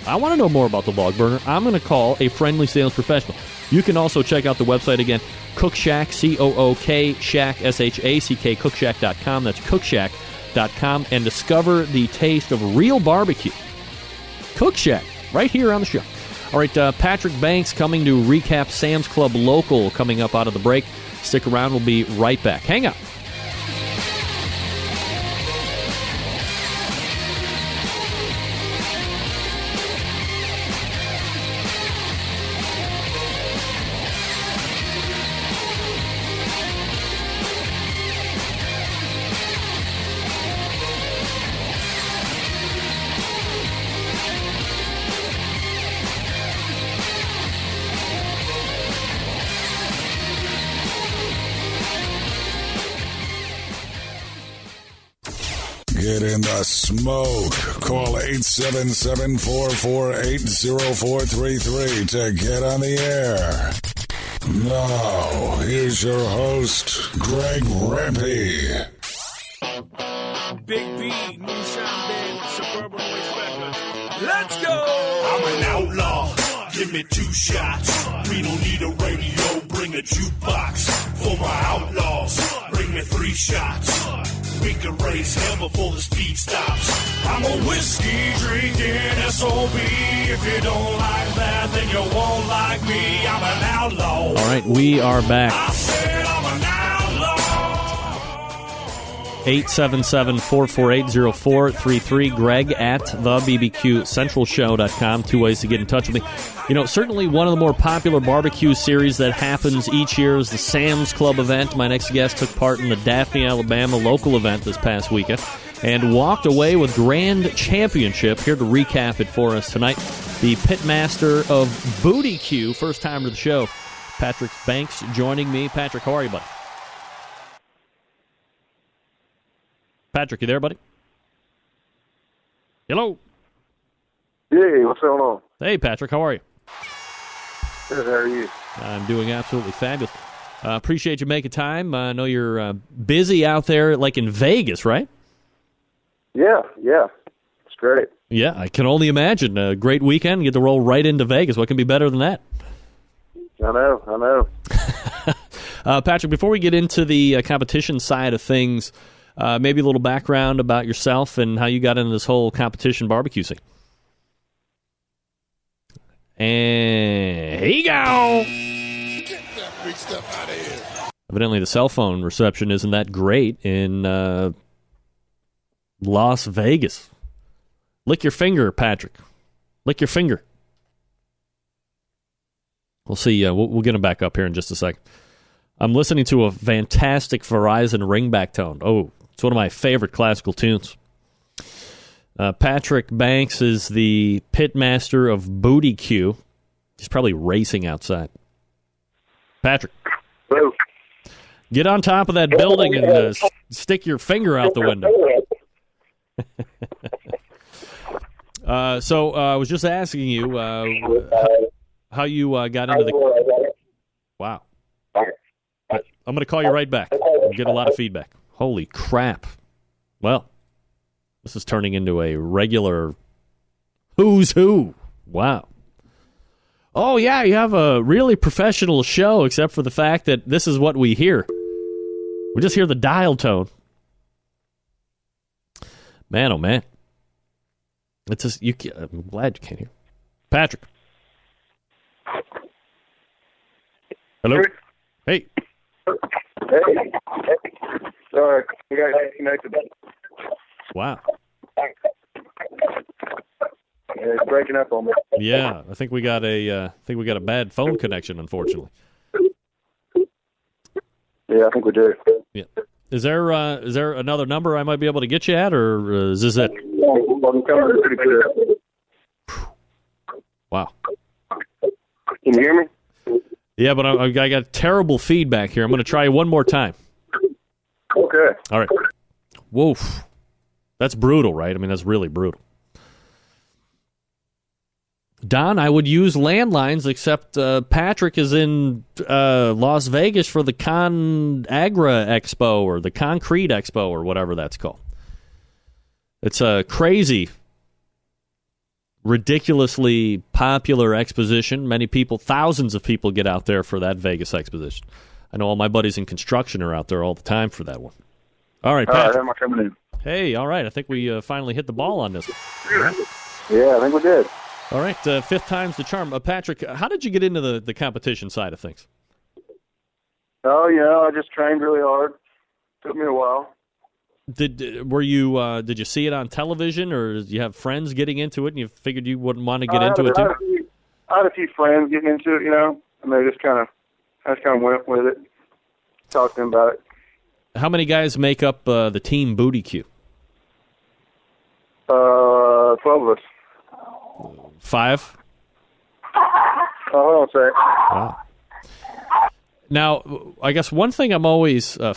I want to know more about the log burner. I'm going to call a friendly sales professional. You can also check out the website again, Cook Shack, C-O-O-K, Shack, S-H-A-C-K, cookshack.com. That's cookshack.com, and discover the taste of real barbecue. Cook Shack, right here on the show. All right, Patrick Banks coming to recap Sam's Club Local coming up out of the break. Stick around. We'll be right back. Hang on. Get in the smoke. Call 877-448-0433 to get on the air. Now, here's your host, Greg Rempe. Big B, Moonshine Band, Suburban Waste Records. Let's go! I'm an outlaw. Give me 2 shots. We don't need a radio. Bring a jukebox for my outlaws. Bring me 3 shots. We can raise hell before the speed stops. I'm a whiskey drinking SOB. If you don't like that, then you won't like me. I'm an outlaw. All right, we are back. I said I'm an outlaw. 877-448-0433. Greg at thebbqcentralshow.com. 2 ways to get in touch with me. You know, certainly one of the more popular barbecue series that happens each year is the Sam's Club event. My next guest took part in the Daphne, Alabama local event this past weekend and walked away with grand championship. Here to recap it for us tonight, the pitmaster of Bootyque, first time to the show, Patrick Banks, joining me. Patrick, how are you, buddy? Patrick, you there, buddy? Hello. Hey, what's going on? Hey, Patrick, how are you? Good, how are you? I'm doing absolutely fabulous. Appreciate you making time. I know you're busy out there, like in Vegas, right? Yeah, it's great. Yeah, I can only imagine. A great weekend. You get to roll right into Vegas. What can be better than that? I know. Patrick, before we get into the competition side of things, maybe a little background about yourself and how you got into this whole competition barbecue scene. And here you go. Get that big stuff out of here. Evidently, the cell phone reception isn't that great in Las Vegas. Lick your finger, Patrick. Lick your finger. We'll see. We'll get him back up here in just a second. I'm listening to a fantastic Verizon ringback tone. Oh, it's one of my favorite classical tunes. Patrick Banks is the pitmaster of Bootyque. He's probably racing outside. Patrick, get on top of that building and stick your finger out the window. So I was just asking you how you got into the... Wow. I'm going to call you right back. We'll get a lot of feedback. Holy crap. Well, this is turning into a regular who's who. Wow. Oh, yeah, you have a really professional show, except for the fact that this is what we hear. We just hear the dial tone. Man, oh, man. It's just, I'm glad you can't hear. Patrick. Hello? Hey. Hey. Sorry, we got connected. Wow. Yeah, it's breaking up on me. Yeah, I think we got a bad phone connection, unfortunately. Yeah, I think we do. Yeah. Is there another number I might be able to get you at, or is this it? I'm coming pretty clear. Wow. Can you hear me? Yeah, but I got terrible feedback here. I'm going to try one more time. Okay. All right. Woof. That's brutal, right? I mean, that's really brutal. Don, I would use landlines, except Patrick is in Las Vegas for the ConAgra Expo or the Concrete Expo or whatever that's called. It's a crazy, ridiculously popular exposition. Many people, thousands of people get out there for that Vegas exposition. I know all my buddies in construction are out there all the time for that one. All right, Patrick. All right, how am I coming in? Hey, all right. I think we finally hit the ball on this one. Yeah, I think we did. All right, fifth time's the charm. Patrick, how did you get into the competition side of things? Oh, I just trained really hard. Took me a while. Did you see it on television, or did you have friends getting into it, and you figured you wouldn't want to get into it too? I had a few friends getting into it, and I just kind of went with it. Talked to them about it. How many guys make up the team Bootyque? 12 of us. 5? Hold on a sec. Wow. Now, I guess one thing I'm always You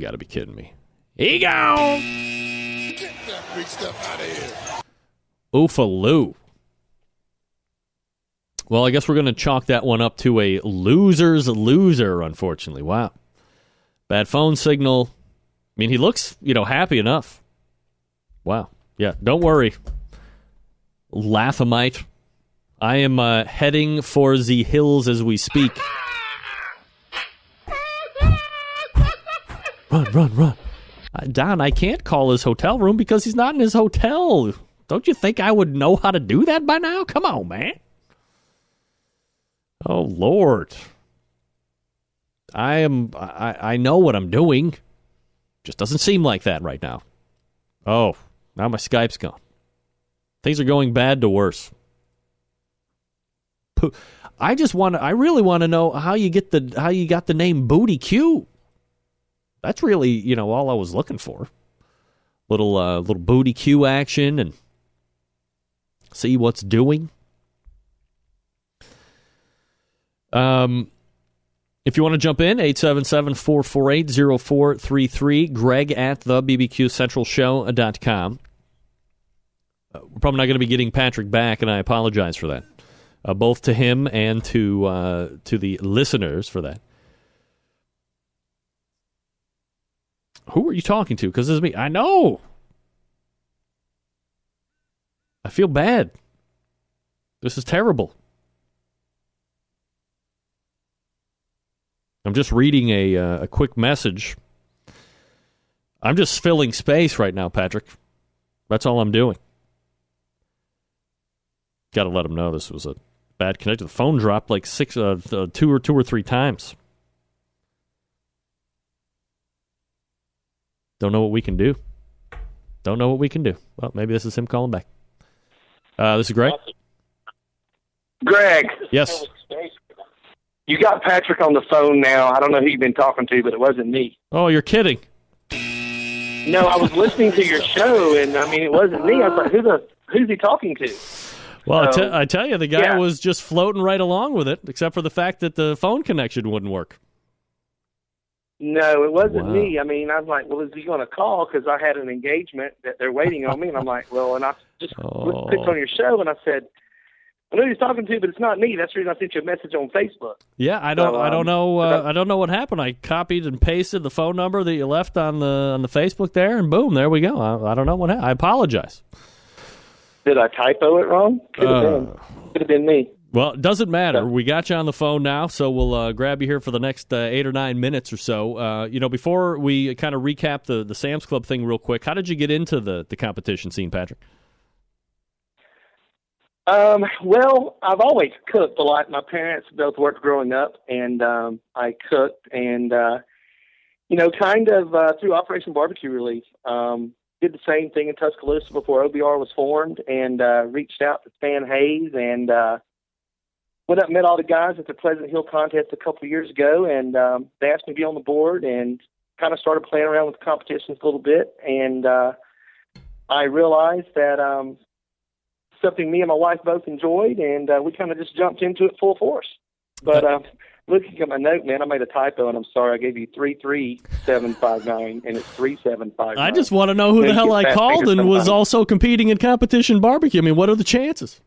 got to be kidding me. Here you go. Get that big stuff out of here. Oofaloo. Well, I guess we're going to chalk that one up to a loser's loser, unfortunately. Wow. Bad phone signal. I mean, he looks, happy enough. Wow. Yeah, don't worry. Lathamite. I am heading for the hills as we speak. Run. Don, I can't call his hotel room because he's not in his hotel. Don't you think I would know how to do that by now? Come on, man. Oh, Lord. I know what I'm doing. Just doesn't seem like that right now. Oh, now my Skype's gone. Things are going bad to worse. I really want to know how you got the name Bootyque. That's really, all I was looking for. Little Bootyque action and see what's doing. If you want to jump in, 877-448-0433, Greg at thebbqcentralshow.com. We're probably not going to be getting Patrick back, and I apologize for that. Both to him and to the listeners for that. Who are you talking to? Because this is me. I know. I feel bad. This is terrible. I'm just reading a quick message. I'm just filling space right now, Patrick. That's all I'm doing. Got to let him know this was a bad connection. The phone dropped like two or three times. Don't know what we can do. Well, maybe this is him calling back. This is Greg. Greg. Yes. You got Patrick on the phone now. I don't know who you've been talking to, but it wasn't me. Oh, you're kidding. No, I was listening to your show, and it wasn't me. I was like, who's he talking to? Well, I tell you, the guy was just floating right along with it, except for the fact that the phone connection wouldn't work. No, it wasn't me. I was like, well, is he going to call? Because I had an engagement that they're waiting on me, and I'm like, well, and I just clicked on your show, and I said, I know who he's talking to, but it's not me. That's the reason I sent you a message on Facebook. Yeah, I don't know what happened. I copied and pasted the phone number that you left on the Facebook there, and boom, there we go. I don't know what happened. I apologize. Did I typo it wrong? Could have been me. Well, it doesn't matter. We got you on the phone now, so we'll grab you here for the next 8 or 9 minutes or so. Before we kind of recap the Sam's Club thing real quick, how did you get into the competition scene, Patrick? Well, I've always cooked a lot. My parents both worked growing up, and I cooked, and through Operation Barbecue Relief, did the same thing in Tuscaloosa before OBR was formed, and reached out to Stan Hayes, and went up and met all the guys at the Pleasant Hill contest a couple of years ago, and they asked me to be on the board, and kind of started playing around with the competitions a little bit, and I realized that something me and my wife both enjoyed, and we kind of just jumped into it full force. But looking at my note, man, I made a typo, and I'm sorry. I gave you 33759, and it's 3759. I just want to know who the hell I called and was also competing in competition barbecue. What are the chances?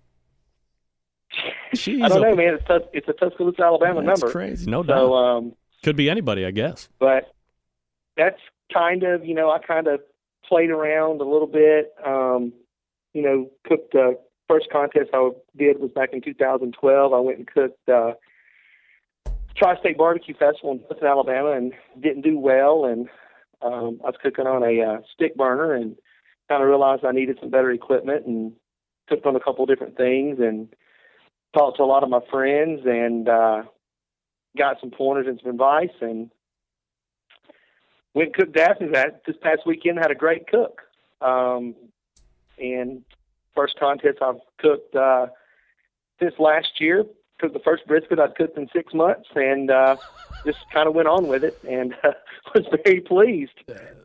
Jeez, I don't know, man. It's a Tuscaloosa, Alabama number. That's crazy, no doubt. So, could be anybody, I guess. But that's kind of, I kind of played around a little bit. Cooked the first contest I did was back in 2012. I went and cooked Tri-State Barbecue Festival in Dothan, Alabama, and didn't do well. And I was cooking on a stick burner, and kind of realized I needed some better equipment, and cooked on a couple of different things, and talked to a lot of my friends, and got some pointers and some advice, and went and cooked Daphne this past weekend. Had a great cook. And first contest I've cooked since last year. Cooked the first brisket I'd cooked in 6 months, and just kind of went on with it, and was very pleased.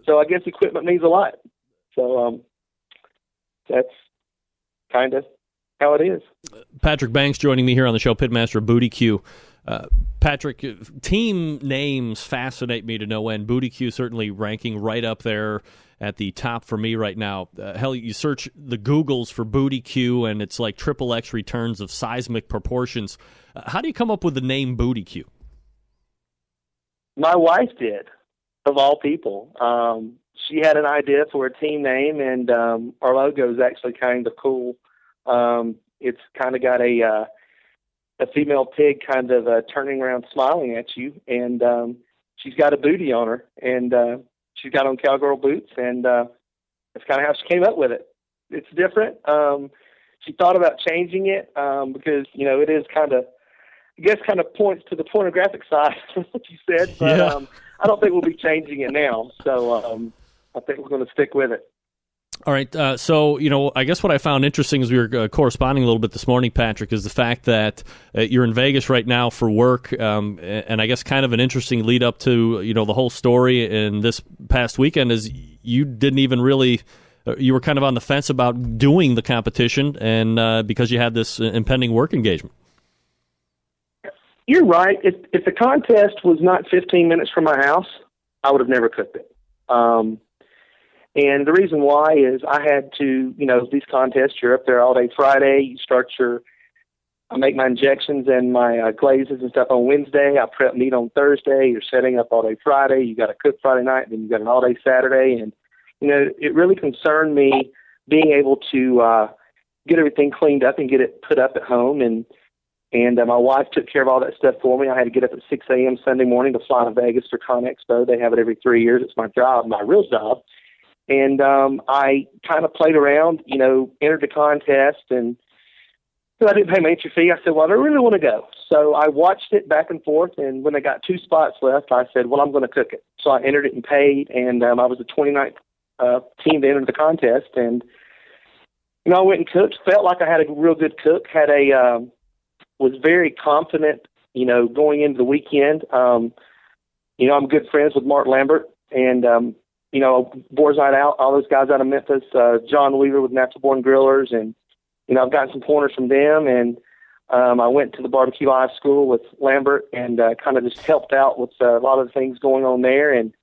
So I guess equipment means a lot. So that's kind of how it is. Patrick Banks joining me here on the show, Pitmaster of Bootyque. Patrick, team names fascinate me to no end. Bootyque certainly ranking right up there at the top for me right now. Hell, you search the Googles for Bootyque, and it's like XXX returns of seismic proportions. How do you come up with the name Bootyque? My wife did, of all people. She had an idea for a team name, and our logo is actually kind of cool. It's kind of got a female pig kind of turning around smiling at you, and she's got a booty on her, and she's got on cowgirl boots, and that's kind of how she came up with it. It's different. She thought about changing it because, it is kind of guess kind of points to the pornographic side of what you said, but Yeah. I don't think we'll be changing it now. So I think we're going to stick with it. All right. So, I guess what I found interesting as we were corresponding a little bit this morning, Patrick, is the fact that you're in Vegas right now for work. And I guess kind of an interesting lead up to, the whole story in this past weekend is you didn't even really, you were kind of on the fence about doing the competition and because you had this impending work engagement. You're right. If the contest was not 15 minutes from my house, I would have never cooked it. And the reason why is I had to, these contests, you're up there all day Friday. I make my injections and my glazes and stuff on Wednesday. I prep meat on Thursday. You're setting up all day Friday. You got to cook Friday night, then you got an all day Saturday. And, it really concerned me being able to get everything cleaned up and get it put up at home. And my wife took care of all that stuff for me. I had to get up at 6 a.m. Sunday morning to fly to Vegas for Con Expo. They have it every 3 years. It's my job, my real job. And I kind of played around, entered the contest, and so I didn't pay my entry fee. I said, well, I really want to go. So I watched it back and forth, and when they got 2 spots left, I said, well, I'm going to cook it. So I entered it and paid, and I was the 29th team to enter the contest. And, I went and cooked, felt like I had a real good cook, was very confident, going into the weekend. I'm good friends with Mark Lambert and, Borzite out, all those guys out of Memphis, John Weaver with Natural Born Grillers. And, I've gotten some pointers from them. And I went to the Barbecue Live School with Lambert and kind of just helped out with a lot of the things going on there. And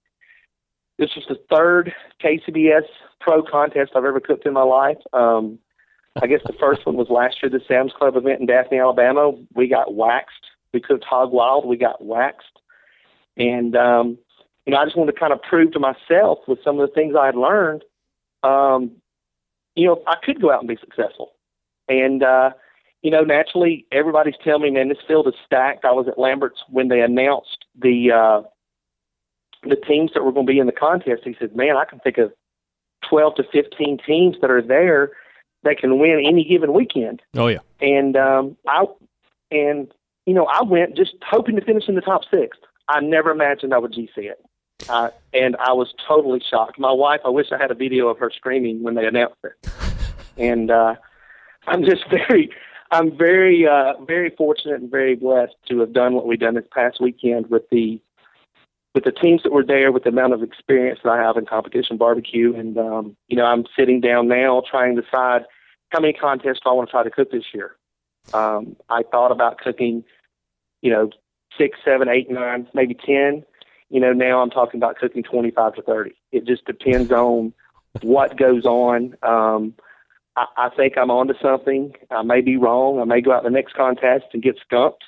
this was the 3rd KCBS Pro contest I've ever cooked in my life. I guess the first one was last year, the Sam's Club event in Daphne, Alabama. We got waxed. We cooked hog wild. We got waxed. And, I just wanted to kind of prove to myself with some of the things I had learned, I could go out and be successful. And, naturally, everybody's telling me, man, this field is stacked. I was at Lambert's when they announced the teams that were going to be in the contest. He said, man, I can think of 12 to 15 teams that are there that can win any given weekend. Oh, yeah. And I went just hoping to finish in the top 6. I never imagined I would GC it. And I was totally shocked. My wife, I wish I had a video of her screaming when they announced it. And I'm very, very fortunate and very blessed to have done what we've done this past weekend with the teams that were there, with the amount of experience that I have in competition barbecue. And, I'm sitting down now trying to decide how many contests I want to try to cook this year. I thought about cooking, 6, 7, 8, 9, maybe 10. Now I'm talking about cooking 25 to 30. It just depends on what goes on. I think I'm onto something. I may be wrong. I may go out in the next contest and get skunked.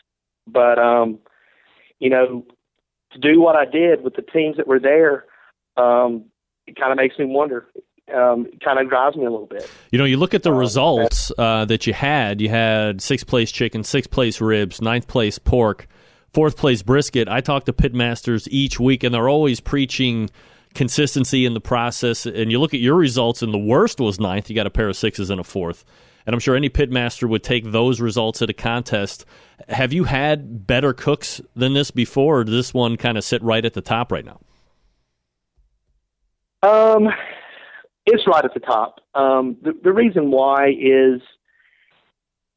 But, to do what I did with the teams that were there, it kind of makes me wonder. It kind of drives me a little bit. You look at the results that you had 6th place chicken, 6th place ribs, 9th place pork, 4th place brisket. I talk to pitmasters each week, and they're always preaching consistency in the process. And you look at your results, and the worst was 9th. You got a pair of 6s and a 4th. And I'm sure any pitmaster would take those results at a contest. Have you had better cooks than this before, or does this one kind of sit right at the top right now? It's right at the top. The reason why is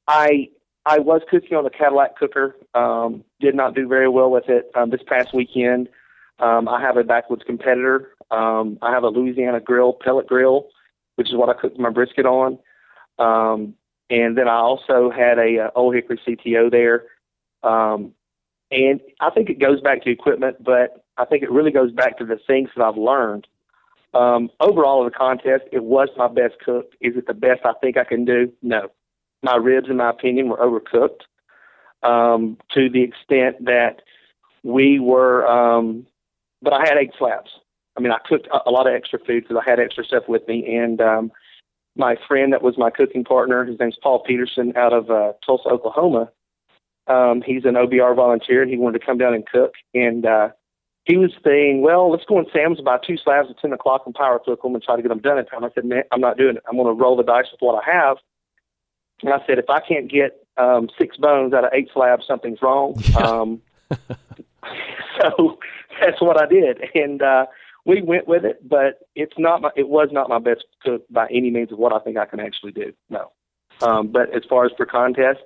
I was cooking on a Cadillac cooker, did not do very well with it this past weekend. I have a backwoods competitor. I have a Louisiana grill, pellet grill, which is what I cooked my brisket on. And then I also had a Old Hickory CTO there. And I think it goes back to equipment, but I think it really goes back to the things that I've learned. Overall in the contest, it was my best cook. Is it the best I think I can do? No. My ribs, in my opinion, were overcooked to the extent that we were, but I had egg slabs. I mean, I cooked a lot of extra food because I had extra stuff with me. And my friend that was my cooking partner, his name's Paul Peterson out of Tulsa, Oklahoma. He's an OBR volunteer, and he wanted to come down and cook. And he was saying, well, let's go in Sam's, buy 2 slabs at 10 o'clock and power cook them and try to get them done in time. I said, man, I'm not doing it. I'm going to roll the dice with what I have. And I said, if I can't get 6 bones out of 8 slabs, something's wrong. Yeah. So that's what I did, and we went with it. But it was not my best cook by any means of what I think I can actually do. No. But as far as for contest,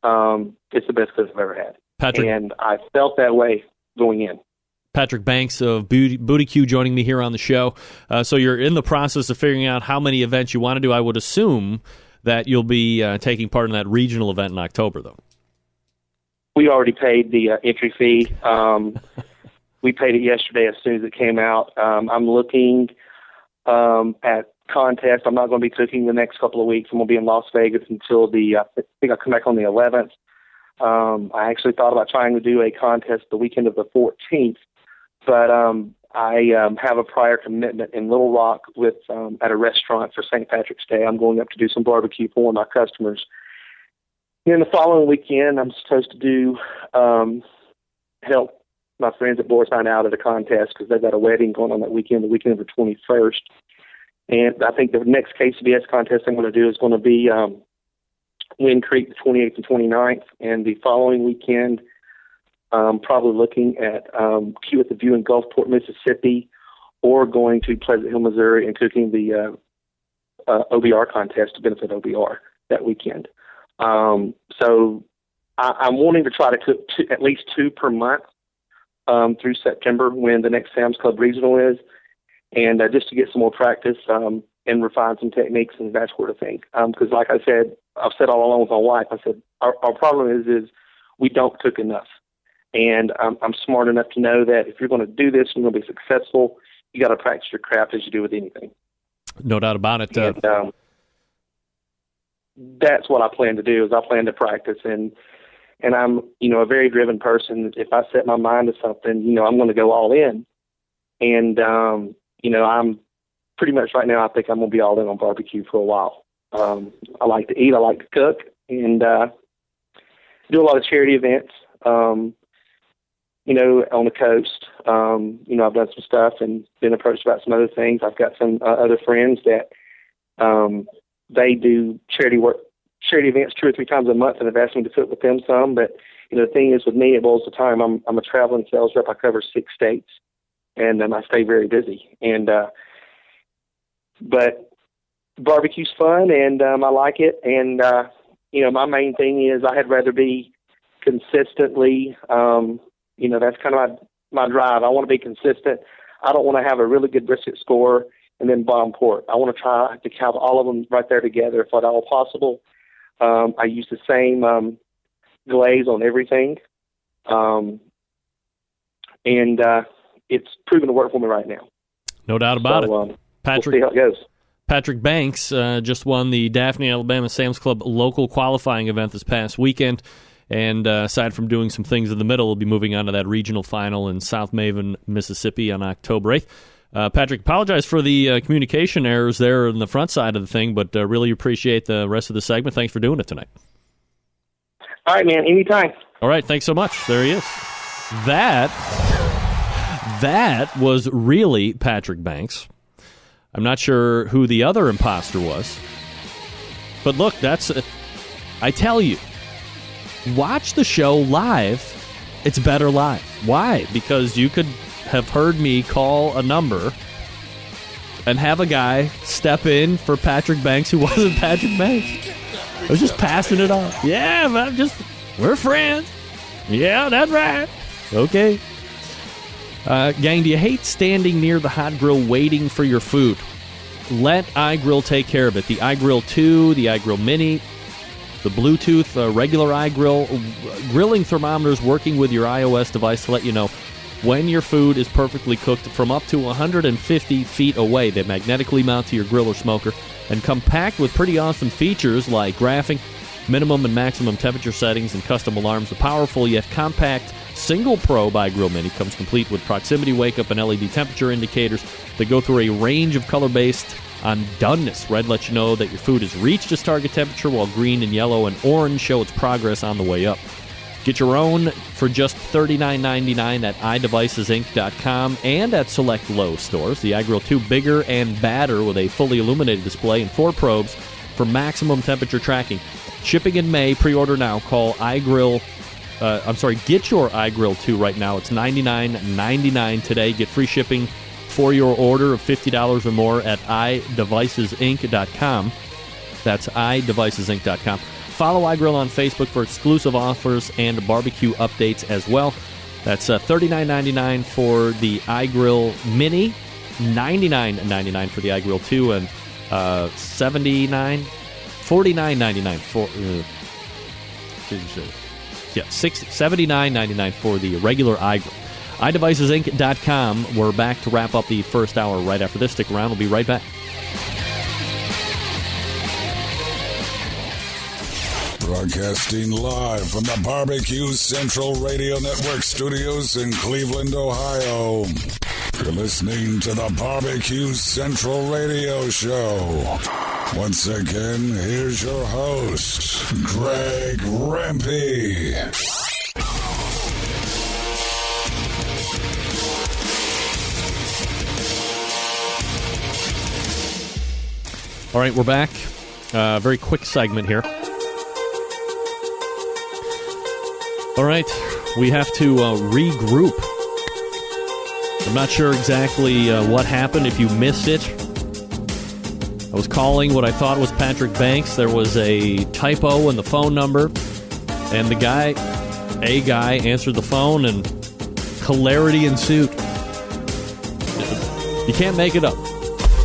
it's the best cook I've ever had, Patrick, and I felt that way going in. Patrick Banks of Bootyque joining me here on the show. So you're in the process of figuring out how many events you want to do. I would assume that you'll be taking part in that regional event in October, though. We already paid the entry fee. We paid it yesterday as soon as it came out. I'm looking at contest. I'm not going to be cooking the next couple of weeks. I'm going to be in Las Vegas until I think I come back on the 11th. I actually thought about trying to do a contest the weekend of the 14th, but I have a prior commitment in Little Rock with at a restaurant for St. Patrick's Day. I'm going up to do some barbecue for my customers. Then the following weekend, I'm supposed to do help my friends at Boys Night Out at a contest because they've got a wedding going on that weekend, the weekend of the 21st. And I think the next KCBS contest I'm going to do is going to be Wind Creek the 28th and 29th. And the following weekend, probably looking at Q at the View in Gulfport, Mississippi, or going to Pleasant Hill, Missouri, and cooking the OBR contest to benefit OBR that weekend. So I'm wanting to try to cook at least 2 per month through September when the next Sam's Club Regional is, and just to get some more practice and refine some techniques and that sort of thing. Because like I said, I've said all along with my wife, I said, our problem is we don't cook enough. And I'm smart enough to know that if you're going to do this and you're going to be successful, you got to practice your craft as you do with anything. No doubt about it. And, that's what I plan to do is I plan to practice and I'm, a very driven person. If I set my mind to something, I'm going to go all in. And, I'm pretty much right now, I think I'm going to be all in on barbecue for a while. I like to eat. I like to cook and do a lot of charity events, on the coast. I've done some stuff and been approached about some other things. I've got some other friends that they do charity events 2 or 3 times a month, and have asked me to cook with them some. But the thing is, with me, it boils the time. I'm a traveling sales rep. I cover 6 states, and I stay very busy. And but barbecue's fun, and I like it. And my main thing is I'd rather be consistently. That's kind of my drive. I want to be consistent. I don't want to have a really good brisket score and then bomb pork. I want to try to have all of them right there together if at all possible. I use the same glaze on everything. And it's proven to work for me right now. No doubt about it. Patrick, we'll see how it goes. Patrick Banks just won the Daphne, Alabama Sam's Club local qualifying event this past weekend. And aside from doing some things in the middle, we'll be moving on to that regional final in South Maven, Mississippi on October 8th. Patrick, apologize for the communication errors there on the front side of the thing, but really appreciate the rest of the segment. Thanks for doing it tonight. All right, man. Anytime. All right. Thanks so much. There he is. That was really Patrick Banks. I'm not sure who the other imposter was. But look, I tell you, watch the show live. It's better live. Why? Because you could have heard me call a number and have a guy step in for Patrick Banks who wasn't Patrick Banks. I was just passing it off. Yeah, but we're friends. Yeah, that's right. Okay. Gang, do you hate standing near the hot grill waiting for your food? Let iGrill take care of it. The iGrill 2, the iGrill Mini, the Bluetooth regular iGrill, grilling thermometers working with your iOS device to let you know when your food is perfectly cooked from up to 150 feet away. They magnetically mount to your grill or smoker and come packed with pretty awesome features like graphing, minimum and maximum temperature settings, and custom alarms. The powerful yet compact single probe iGrill Mini comes complete with proximity wake-up and LED temperature indicators that go through a range of color-based on doneness. Red lets you know that your food has reached its target temperature, while green and yellow and orange show its progress on the way up. Get your own for just $39.99 at iDevicesInc.com and at select Lowe's stores. The iGrill 2 bigger and badder with a fully illuminated display and 4 probes for maximum temperature tracking. Shipping in May. Pre-order now. Call iGrill. Get your iGrill 2 right now. It's $99.99 today. Get free shipping for your order of $50 or more at iDevicesinc.com. That's iDevicesinc.com. Follow iGrill on Facebook for exclusive offers and barbecue updates as well. That's $39.99 for the iGrill Mini, $99.99 for the iGrill 2, and $49.99 for $79.99 for the regular iGrill. iDevicesinc.com. We're back to wrap up the first hour right after this. Stick around. We'll be right back. Broadcasting live from the Barbecue Central Radio Network studios in Cleveland, Ohio. You're listening to the Barbecue Central Radio Show. Once again, here's your host, Greg Rempe. All right, we're back. Very quick segment here. All right, we have to regroup. I'm not sure exactly what happened. If you missed it, I was calling what I thought was Patrick Banks. There was a typo in the phone number, and a guy answered the phone, and hilarity ensued. You can't make it up.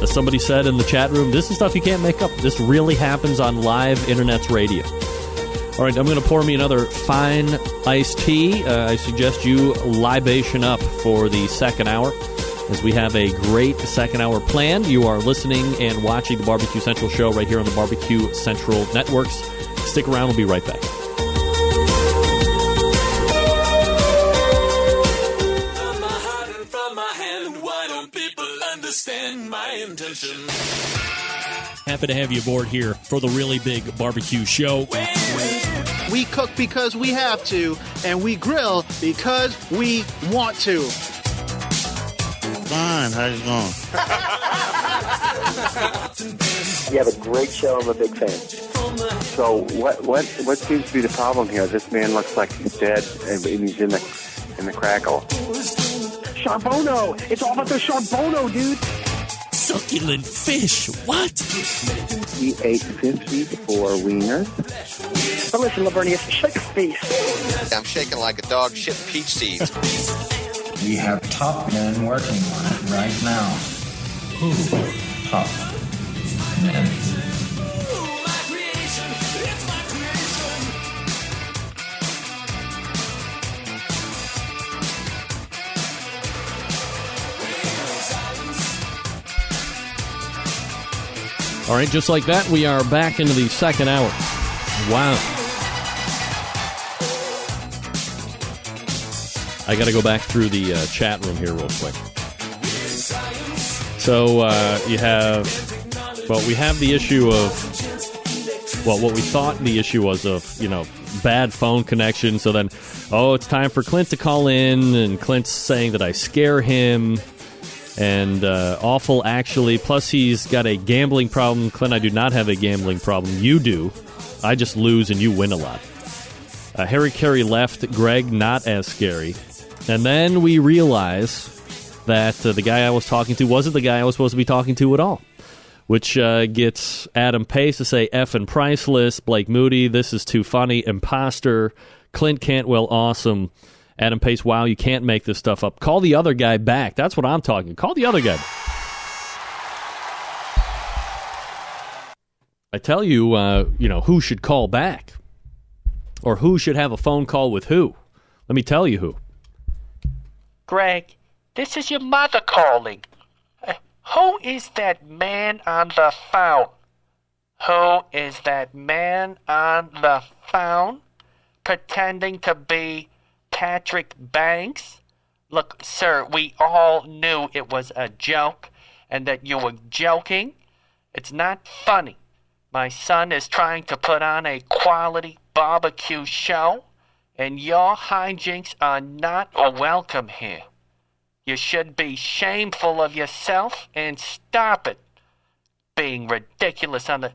As somebody said in the chat room, this is stuff you can't make up. This really happens on live internet radio. All right, I'm going to pour me another fine iced tea. I suggest you libation up for the second hour, as we have a great second hour planned. You are listening and watching the Barbecue Central show right here on the Barbecue Central Networks. Stick around. We'll be right back. From my heart and from my hand, why don't people understand my intention? Happy to have you aboard here for the really big barbecue show. We cook because we have to, and we grill because we want to. Fine, how's it going? You have a great show. I'm a big fan. So what seems to be the problem here? This man looks like he's dead, and he's in the crackle. Charbono! It's all about the Charbono, dude! Succulent fish, what? He ate 54 wieners. But listen, Lavernius, shake a face. I'm shaking like a dog shitting peach seeds. We have top men working on it right now. Who? Top men. All right, just like that, we are back into the second hour. Wow. I got to go back through the chat room here real quick. So we have the issue of, what we thought the issue was of, bad phone connection. So then, it's time for Clint to call in, and Clint's saying that I scare him. And awful, actually. Plus, he's got a gambling problem. Clint, I do not have a gambling problem. You do. I just lose and you win a lot. Harry Carey left. Greg, not as scary. And then we realize that the guy I was talking to wasn't the guy I was supposed to be talking to at all. Which gets Adam Pace to say effing priceless. Blake Moody, this is too funny. Imposter. Clint Cantwell, awesome. Adam Pace, wow, you can't make this stuff up. Call the other guy back. That's what I'm talking. Call the other guy. I tell you, who should call back. Or who should have a phone call with who. Let me tell you who. Greg, this is your mother calling. Who is that man on the phone? Who is that man on the phone pretending to be Patrick Banks? Look, sir, we all knew it was a joke and that you were joking. It's not funny. My son is trying to put on a quality barbecue show, and your hijinks are not welcome here. You should be shameful of yourself and stop it being ridiculous on the...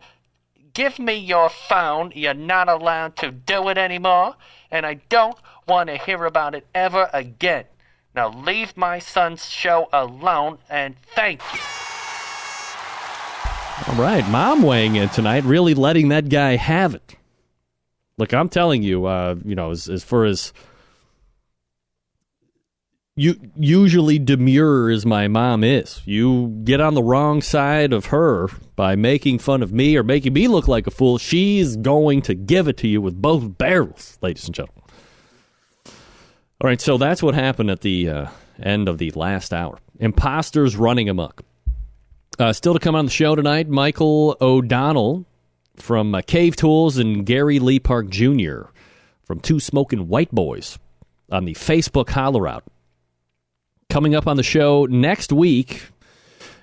give me your phone. You're not allowed to do it anymore, and I don't want to hear about it ever again. Now leave my son's show alone, and thank you. All right, Mom weighing in tonight, really letting that guy have it. Look, I'm telling you, as far as usually demure as my mom is, you get on the wrong side of her by making fun of me or making me look like a fool, she's going to give it to you with both barrels, ladies and gentlemen. All right, so that's what happened at the end of the last hour. Imposters running amok. Still to come on the show tonight, Michael O'Donnell from Cave Tools and Gary Lee Park Jr. from Two Smoking White Boys on the Facebook Holler Out. Coming up on the show next week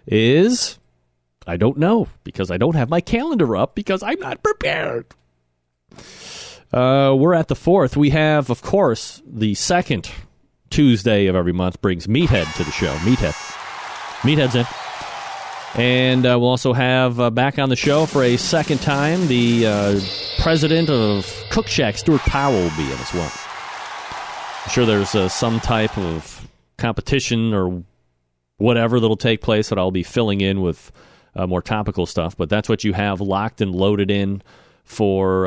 is, I don't know, because I don't have my calendar up because I'm not prepared. We're at the 4th. We have, of course, the second Tuesday of every month brings Meathead to the show. Meathead's in. And we'll also have back on the show for a second time the president of Cook Shack, Stuart Powell, will be in as well. I'm sure there's some type of competition or whatever that'll take place that I'll be filling in with more topical stuff. But that's what you have locked and loaded in for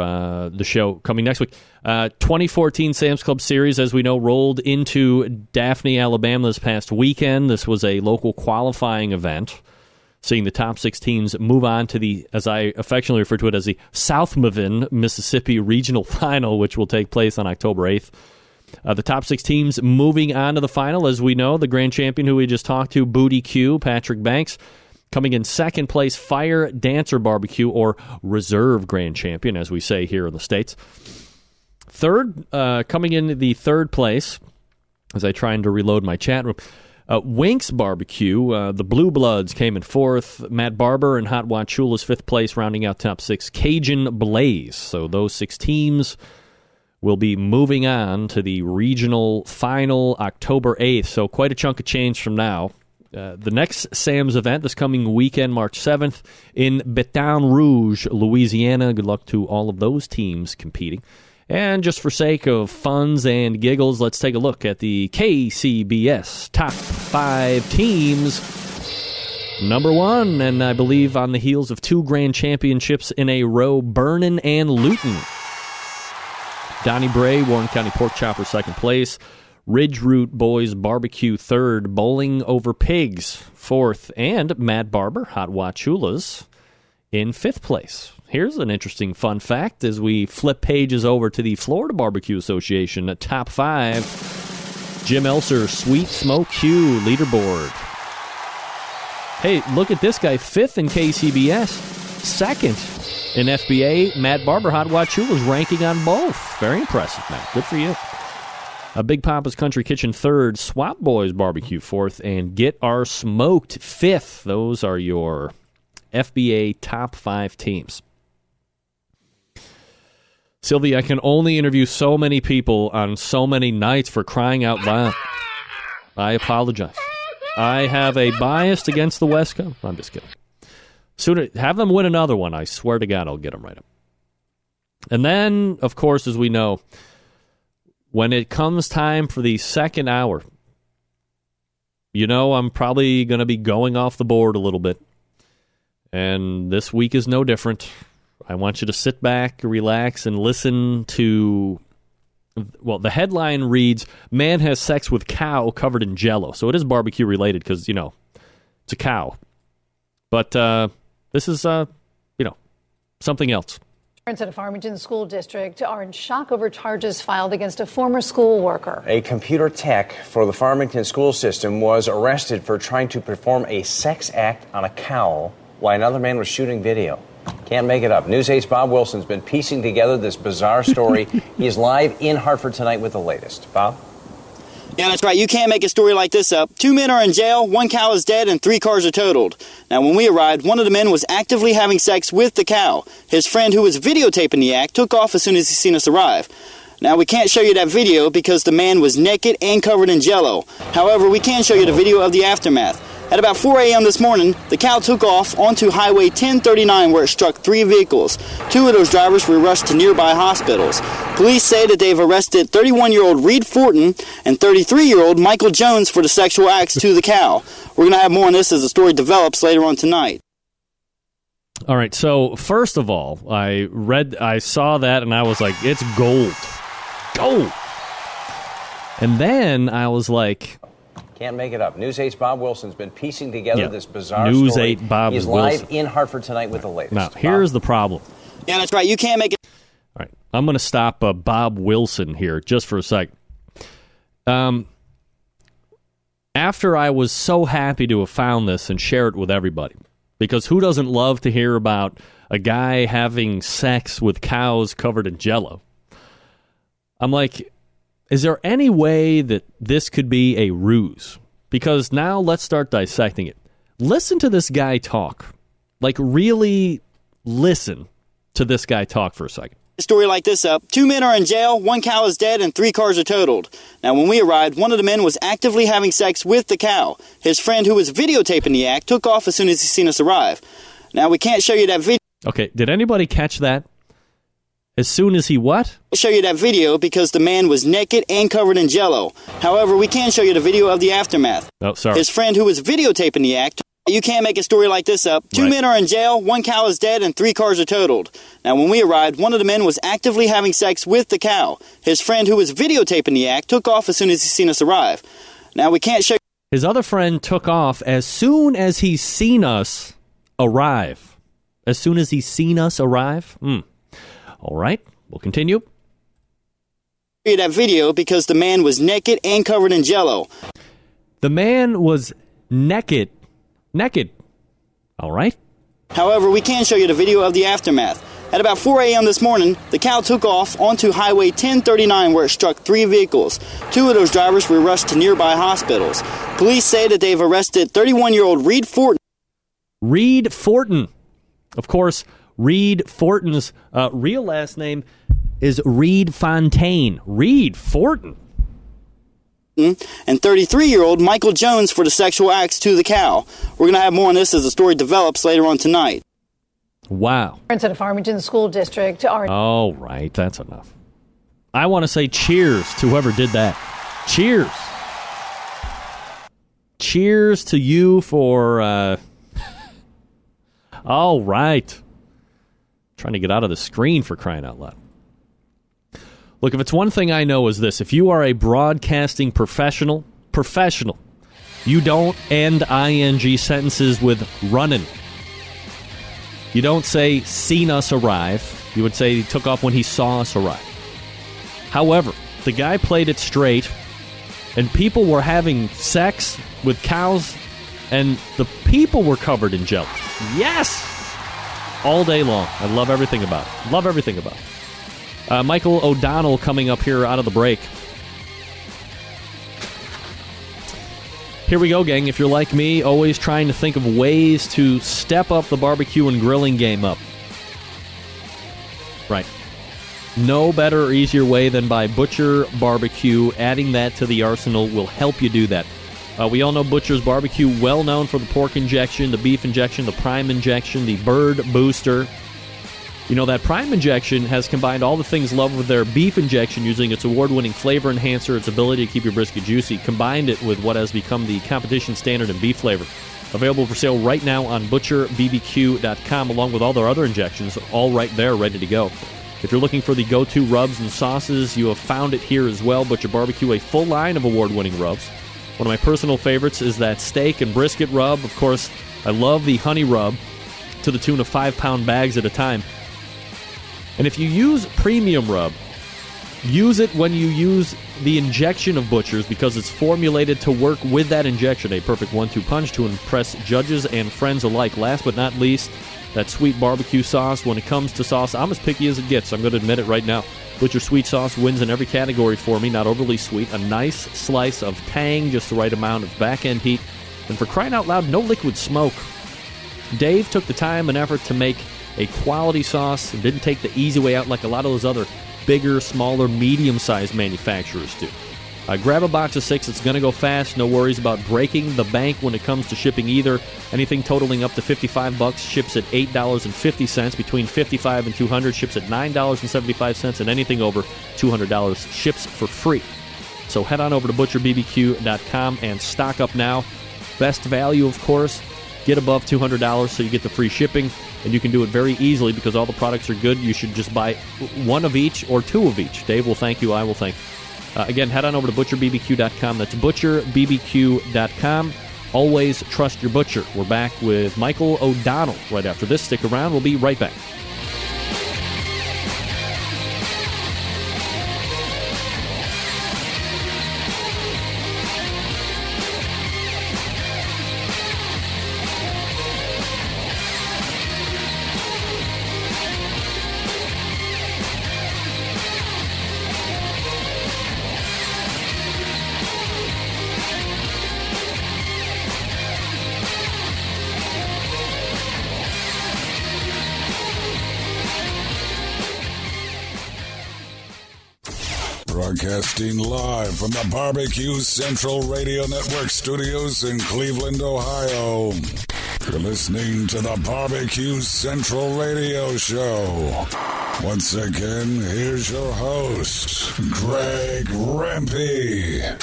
the show coming next week. 2014 Sam's Club Series, as we know, rolled into Daphne, Alabama this past weekend. This was a local qualifying event, seeing the top 6 teams move on to the, as I affectionately refer to it, as the Southmovin, Mississippi Regional Final, which will take place on October 8th. The top 6 teams moving on to the final, as we know, the grand champion who we just talked to, Bootyque, Patrick Banks, coming in second place, Fire Dancer Barbecue, or Reserve Grand Champion, as we say here in the States. Third, coming in the third place, as I try to reload my chat room, Winks Barbecue, the Blue Bloods came in 4th. Matt Barber and Hot Wachula's 5th place, rounding out top 6. Cajun Blaze. So those 6 teams will be moving on to the regional final October 8th. So quite a chunk of change from now. The next Sam's event this coming weekend, March 7th, in Baton Rouge, Louisiana. Good luck to all of those teams competing. And just for sake of funs and giggles, let's take a look at the KCBS top 5 teams. Number 1, and I believe on the heels of 2 grand championships in a row, Vernon and Luton. Donnie Bray, Warren County Pork Chopper, 2nd place. Ridge Root Boys Barbecue, 3rd. Bowling Over Pigs, 4th. And Matt Barber, Hot Wachula's, in 5th place. Here's an interesting fun fact as we flip pages over to the Florida Barbecue Association at top 5. Jim Elser, Sweet Smoke Q, leaderboard. Hey, look at this guy, 5th in KCBS, 2nd in FBA. Matt Barber, Hot Wachula's ranking on both. Very impressive, Matt. Good for you. Big Papa's Country Kitchen, 3rd. Swap Boys Barbecue, 4th. And Get Our Smoked, 5th. Those are your FBA top 5 teams. Sylvie, I can only interview so many people on so many nights, for crying out loud. I apologize. I have a bias against the West Coast. I'm just kidding. Sooner, have them win another one. I swear to God, I'll get them right up. And then, of course, as we know, when it comes time for the second hour, you know I'm probably going to be going off the board a little bit. And this week is no different. I want you to sit back, relax, and listen to, well, the headline reads, Man Has Sex with Cow Covered in Jell-O. So it is barbecue related because, you know, it's a cow. But this is, something else. Parents at a Farmington school district are in shock over charges filed against a former school worker. A computer tech for the Farmington school system was arrested for trying to perform a sex act on a cow while another man was shooting video. Can't make it up. News 8's Bob Wilson's been piecing together this bizarre story. He's live in Hartford tonight with the latest. Bob? Yeah, that's right. You can't make a story like this up. 2 men are in jail, 1 cow is dead, and 3 cars are totaled. Now, when we arrived, one of the men was actively having sex with the cow. His friend, who was videotaping the act, took off as soon as he seen us arrive. Now, we can't show you that video because the man was naked and covered in Jell-O. However, we can show you the video of the aftermath. At about 4 a.m. this morning, the cow took off onto Highway 1039 where it struck 3 vehicles. 2 of those drivers were rushed to nearby hospitals. Police say that they've arrested 31-year-old Reed Fortin and 33-year-old Michael Jones for the sexual acts to the cow. We're going to have more on this as the story develops later on tonight. All right, so first of all, I saw that and I was like, it's gold. Gold. And then I was like, can't make it up. News 8's Bob Wilson's been piecing together this bizarre News story. 8 Bob He's Wilson. live in Hartford tonight with the latest. Now, here's the problem. Yeah, that's right. You can't make it. All right, I'm going to stop Bob Wilson here just for a second. After I was so happy to have found this and share it with everybody, because who doesn't love to hear about a guy having sex with cows covered in Jell-O? I'm like, is there any way that this could be a ruse? Because now let's start dissecting it. Listen to this guy talk. Like, really listen to this guy talk for a second. A story like this up. 2 men are in jail, 1 cow is dead, and 3 cars are totaled. Now, when we arrived, one of the men was actively having sex with the cow. His friend, who was videotaping the act, took off as soon as he seen us arrive. Now, we can't show you that video. Okay, did anybody catch that? As soon as he what? I'll show you that video because the man was naked and covered in Jell-O. However, we can show you the video of the aftermath. Oh, sorry. His friend, who was videotaping the act. You can't make a story like this up. 2 men are in jail, 1 cow is dead, and 3 cars are totaled. Now, when we arrived, one of the men was actively having sex with the cow. His friend, who was videotaping the act, took off as soon as he seen us arrive. Now, we can't show... His other friend took off as soon as he seen us arrive. As soon as he seen us arrive? All right, we'll continue. That video because the man was naked and covered in Jell-O. The man was naked. All right. However, we can show you the video of the aftermath. At about 4 a.m. this morning, the cow took off onto Highway 1039 where it struck 3 vehicles. 2 of those drivers were rushed to nearby hospitals. Police say that they've arrested 31-year-old Reed Fortin. Reed Fortin. Of course, Reed Fortin's real last name is Reed Fontaine. Reed Fortin. And 33-year-old Michael Jones for the sexual acts to the cow. We're going to have more on this as the story develops later on tonight. Wow. Parents at a Farmington School District are... All right, that's enough. I want to say cheers to whoever did that. Cheers. Cheers to you for... All right. Trying to get out of the screen for crying out loud. Look, if it's one thing I know is this. If you are a broadcasting professional, you don't end ing sentences with running. You don't say, seen us arrive. You would say he took off when he saw us arrive. However, the guy played it straight, and people were having sex with cows, and the people were covered in jello. Yes! All day long. I love everything about it. Love everything about it. Michael O'Donnell coming up here out of the break. Here we go, gang. If you're like me, always trying to think of ways to step up the barbecue and grilling game up. Right. No better or easier way than by Butcher Barbecue. Adding that to the arsenal will help you do that. We all know Butcher's Barbecue, well known for the pork injection, the beef injection, the prime injection, the bird booster. You know, that prime injection has combined all the things loved with their beef injection using its award-winning flavor enhancer, its ability to keep your brisket juicy, combined it with what has become the competition standard in beef flavor. Available for sale right now on butcherbbq.com, along with all their other injections, all right there, ready to go. If you're looking for the go-to rubs and sauces, you have found it here as well. Butcher Barbecue, a full line of award-winning rubs. One of my personal favorites is that steak and brisket rub. Of course, I love the honey rub to the tune of 5-pound bags at a time. And if you use premium rub, use it when you use the injection of Butcher's because it's formulated to work with that injection. A perfect 1-2 punch to impress judges and friends alike. Last but not least, that sweet barbecue sauce. When it comes to sauce, I'm as picky as it gets. I'm going to admit it right now. Butcher Sweet Sauce wins in every category for me. Not overly sweet. A nice slice of tang, just the right amount of back-end heat. And for crying out loud, no liquid smoke. Dave took the time and effort to make a quality sauce and didn't take the easy way out like a lot of those other bigger, smaller, medium-sized manufacturers do. Grab a box of 6. It's going to go fast. No worries about breaking the bank when it comes to shipping either. Anything totaling up to $55 ships at $8.50. Between $55 and $200 ships at $9.75. And anything over $200 ships for free. So head on over to butcherbbq.com and stock up now. Best value, of course. Get above $200 so you get the free shipping. And you can do it very easily because all the products are good. You should just buy one of each or two of each. Dave will thank you. I will thank you. Again, head on over to butcherbbq.com. That's butcherbbq.com. Always trust your butcher. We're back with Michael O'Donnell right after this. Stick around. We'll be right back. Broadcasting live from the Barbecue Central Radio Network studios in Cleveland, Ohio. You're listening to the Barbecue Central Radio Show. Once again, here's your host, Greg Rempe.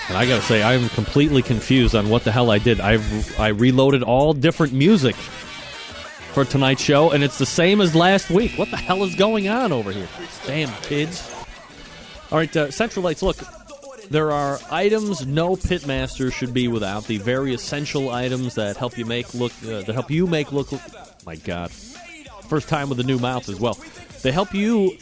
And I gotta say, I'm completely confused on what the hell I did. I reloaded all different music for tonight's show, and it's the same as last week. What the hell is going on over here? Damn kids. All right, Central Lights, look, there are items no pitmaster should be without. The very essential items that help you make look. My God, first time with a new mouth as well. They help you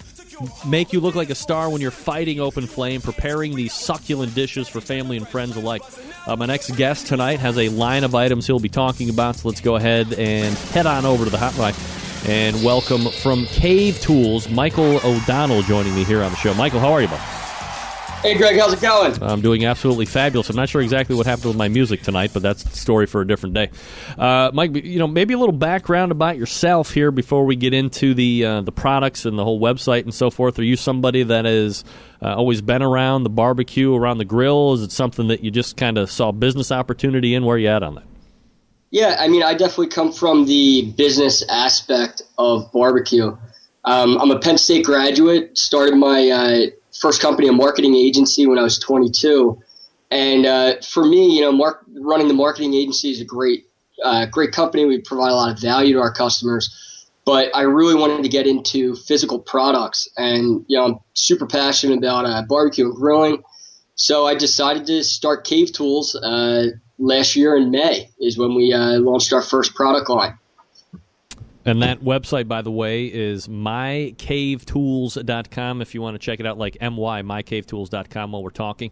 make you look like a star when you're fighting open flame, preparing these succulent dishes for family and friends alike. My next guest tonight has a line of items he'll be talking about, so let's go ahead and head on over to the hotline and welcome from Cave Tools, Michael O'Donnell joining me here on the show. Michael, how are you, bud? Hey, Greg, how's it going? I'm doing absolutely fabulous. I'm not sure exactly what happened with my music tonight, but that's the story for a different day. Mike, maybe a little background about yourself here before we get into the products and the whole website and so forth. Are you somebody that has always been around the barbecue, around the grill? Is it something that you just kind of saw business opportunity in? Where are you at on that? Yeah, I mean, I definitely come from the business aspect of barbecue. I'm a Penn State graduate, started my first company, a marketing agency, when I was 22. And for me, running the marketing agency is a great company. We provide a lot of value to our customers. But I really wanted to get into physical products. And, I'm super passionate about barbecue and grilling. So I decided to start Cave Tools last year in May is when we launched our first product line. And that website, by the way, is mycavetools.com if you want to check it out, like mycavetools.com while we're talking.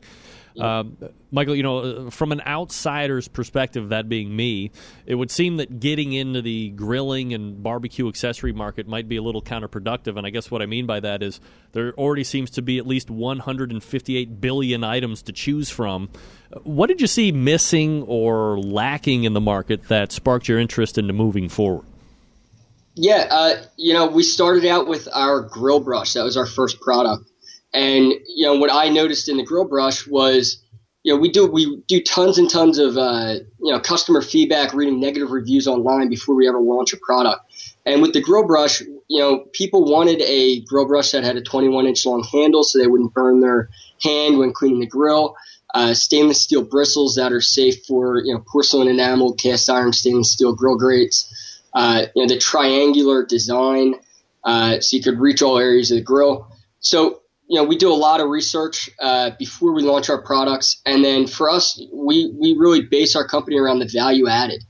Michael, from an outsider's perspective, that being me, it would seem that getting into the grilling and barbecue accessory market might be a little counterproductive. And I guess what I mean by that is there already seems to be at least 158 billion items to choose from. What did you see missing or lacking in the market that sparked your interest into moving forward? Yeah, we started out with our grill brush. That was our first product. And, what I noticed in the grill brush was, we do tons and tons of, customer feedback, reading negative reviews online before we ever launch a product. And with the grill brush, people wanted a grill brush that had a 21-inch long handle so they wouldn't burn their hand when cleaning the grill. Stainless steel bristles that are safe for, porcelain enamel, cast iron, stainless steel grill grates. The triangular design, so you could reach all areas of the grill. So, we do a lot of research before we launch our products. And then for us, we really base our company around the value added.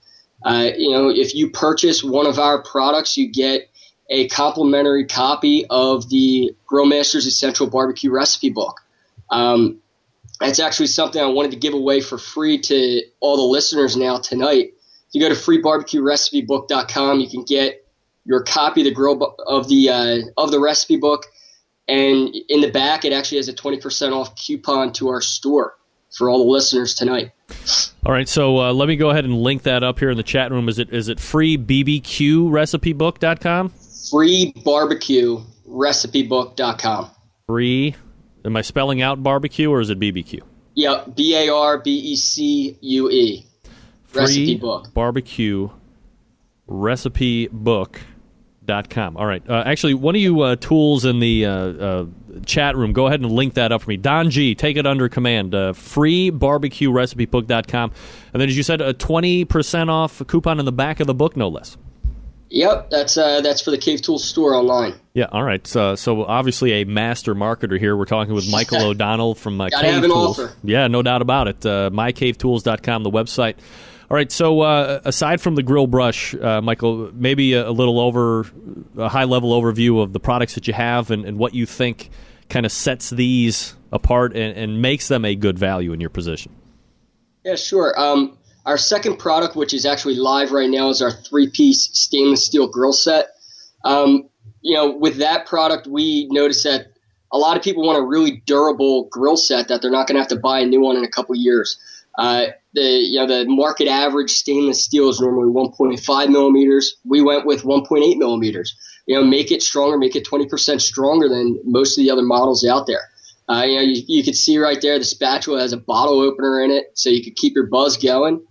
If you purchase one of our products, you get a complimentary copy of the Grill Master's Essential Barbecue Recipe Book. That's actually something I wanted to give away for free to all the listeners now tonight. If you go to freebarbecuerecipe.book.com, you can get your copy of the recipe book, and in the back it actually has a 20% off coupon to our store. for all the listeners tonight. All right, so let me go ahead and link that up here in the chat room. Is it freebbqrecipebook.com? Freebarbecuerecipe.com. Free. Am I spelling out barbecue or is it BBQ? Yeah, BARBECUE. Recipe book. Barbecue recipebook.com. All right. Actually, one of you tools in the chat room, go ahead and link that up for me. Don G, take it under command. Freebarbecuerecipe.com. And then, as you said, a 20% off coupon in the back of the book, no less. Yep, that's for the Cave Tools store online. Yeah, all right. So obviously a master marketer here. We're talking with Michael O'Donnell from Gotta Cave have an Tools. offer. Yeah, no doubt about it. MyCaveTools.com, the website. All right, so aside from the grill brush, Michael, maybe a high-level overview of the products that you have and what you think kind of sets these apart and makes them a good value in your position. Yeah, sure. Our second product, which is actually live right now, is our 3-piece stainless steel grill set. With that product, we noticed that a lot of people want a really durable grill set that they're not going to have to buy a new one in a couple years. The market average stainless steel is normally 1.5 millimeters. We went with 1.8 millimeters. Make it stronger, make it 20% stronger than most of the other models out there. You can see right there the spatula has a bottle opener in it, so you can keep your buzz going.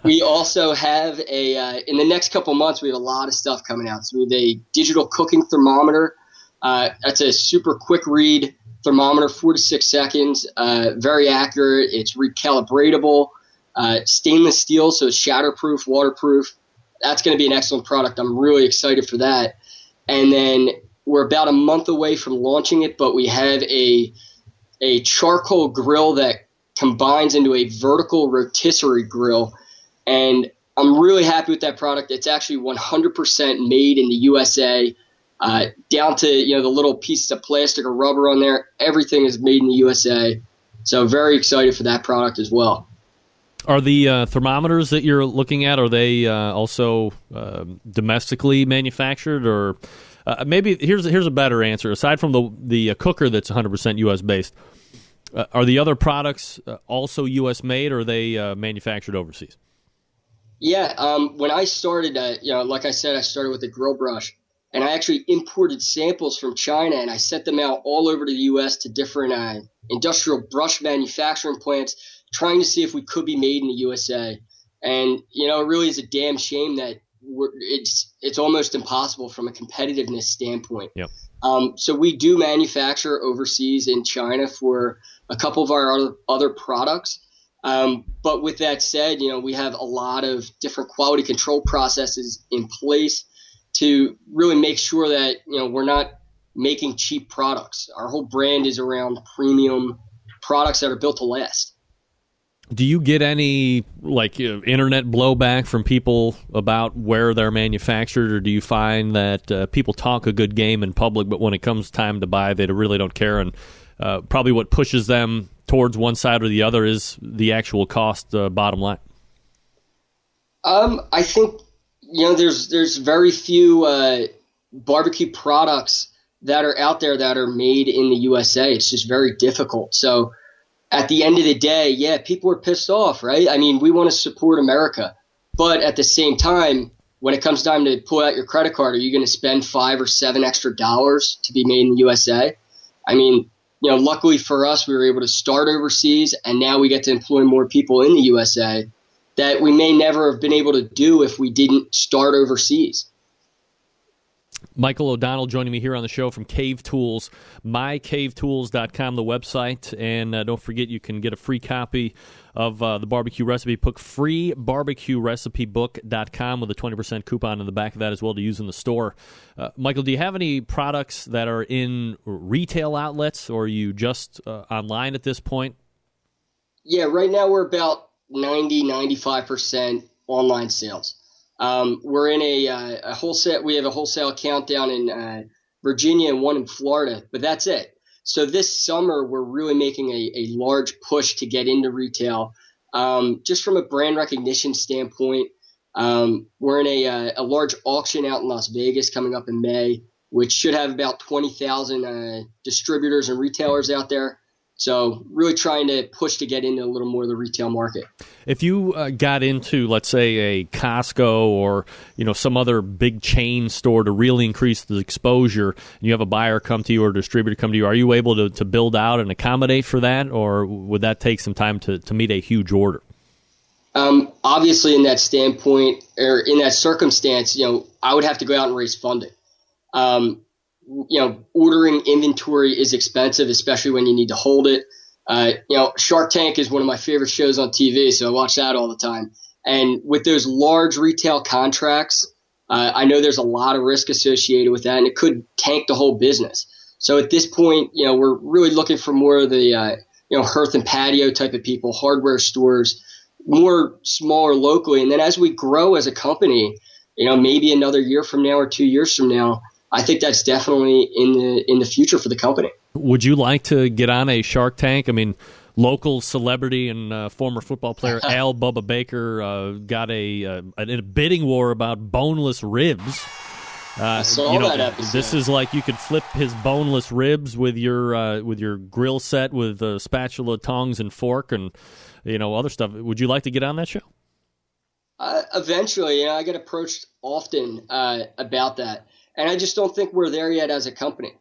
We also have in the next couple months, we have a lot of stuff coming out. So we have a digital cooking thermometer. That's a super quick read thermometer, 4 to 6 seconds, very accurate. It's recalibratable, stainless steel, so it's shatterproof, waterproof. That's going to be an excellent product. I'm really excited for that. And then we're about a month away from launching it, but we have a charcoal grill that combines into a vertical rotisserie grill, and I'm really happy with that product. It's actually 100% made in the USA, down to the little pieces of plastic or rubber on there. Everything is made in the USA, so very excited for that product as well. Are the thermometers that you're looking at, are they also domestically manufactured, or maybe here's a better answer. Aside from the cooker that's 100% U.S. based, are the other products also U.S. made, or are they manufactured overseas? Yeah, when I started, like I said, I started with the grill brush, and I actually imported samples from China, and I sent them out all over the U.S. to different industrial brush manufacturing plants, trying to see if we could be made in the USA. And it really is a damn shame that it's almost impossible from a competitiveness standpoint. Yep. So we do manufacture overseas in China for a couple of our other products. But with that said, we have a lot of different quality control processes in place to really make sure that, we're not making cheap products. Our whole brand is around premium products that are built to last. Do you get any internet blowback from people about where they're manufactured, or do you find that people talk a good game in public, but when it comes time to buy, they really don't care, and probably what pushes them towards one side or the other is the actual cost bottom line? I think there's very few barbecue products that are out there that are made in the USA. It's just very difficult. So at the end of the day, yeah, people are pissed off, right? I mean, we want to support America, but at the same time, when it comes time to pull out your credit card, are you going to spend $5 or $7 extra to be made in the USA? I mean, luckily for us, we were able to start overseas, and now we get to employ more people in the USA that we may never have been able to do if we didn't start overseas. Michael O'Donnell joining me here on the show from Cave Tools, mycavetools.com, the website. And don't forget, you can get a free copy of the barbecue recipe book, freebarbecuerecipe.com, with a 20% coupon in the back of that as well to use in the store. Michael, do you have any products that are in retail outlets, or are you just online at this point? Yeah, right now we're about 95% online sales. We're in a wholesale. We have a wholesale account down in Virginia and one in Florida, but that's it. So this summer, we're really making a large push to get into retail. Just from a brand recognition standpoint, we're in a large auction out in Las Vegas coming up in May, which should have about 20,000 distributors and retailers out there. So really trying to push to get into a little more of the retail market. If you got into, let's say, a Costco or some other big chain store to really increase the exposure, and you have a buyer come to you or a distributor come to you, are you able to build out and accommodate for that, or would that take some time to meet a huge order? Obviously, in that standpoint or in that circumstance, I would have to go out and raise funding. Ordering inventory is expensive, especially when you need to hold it. Shark Tank is one of my favorite shows on TV, so I watch that all the time. And with those large retail contracts, I know there's a lot of risk associated with that, and it could tank the whole business. So at this point, we're really looking for more of the, hearth and patio type of people, hardware stores, more smaller locally. And then as we grow as a company, maybe another year from now or 2 years from now, I think that's definitely in the future for the company. Would you like to get on a Shark Tank? I mean, local celebrity and former football player Al Bubba Baker got a bidding war about boneless ribs. I saw that episode. This is like you could flip his boneless ribs with your grill set with spatula, tongs, and fork, and other stuff. Would you like to get on that show? Eventually, I get approached often about that. And I just don't think we're there yet as a company.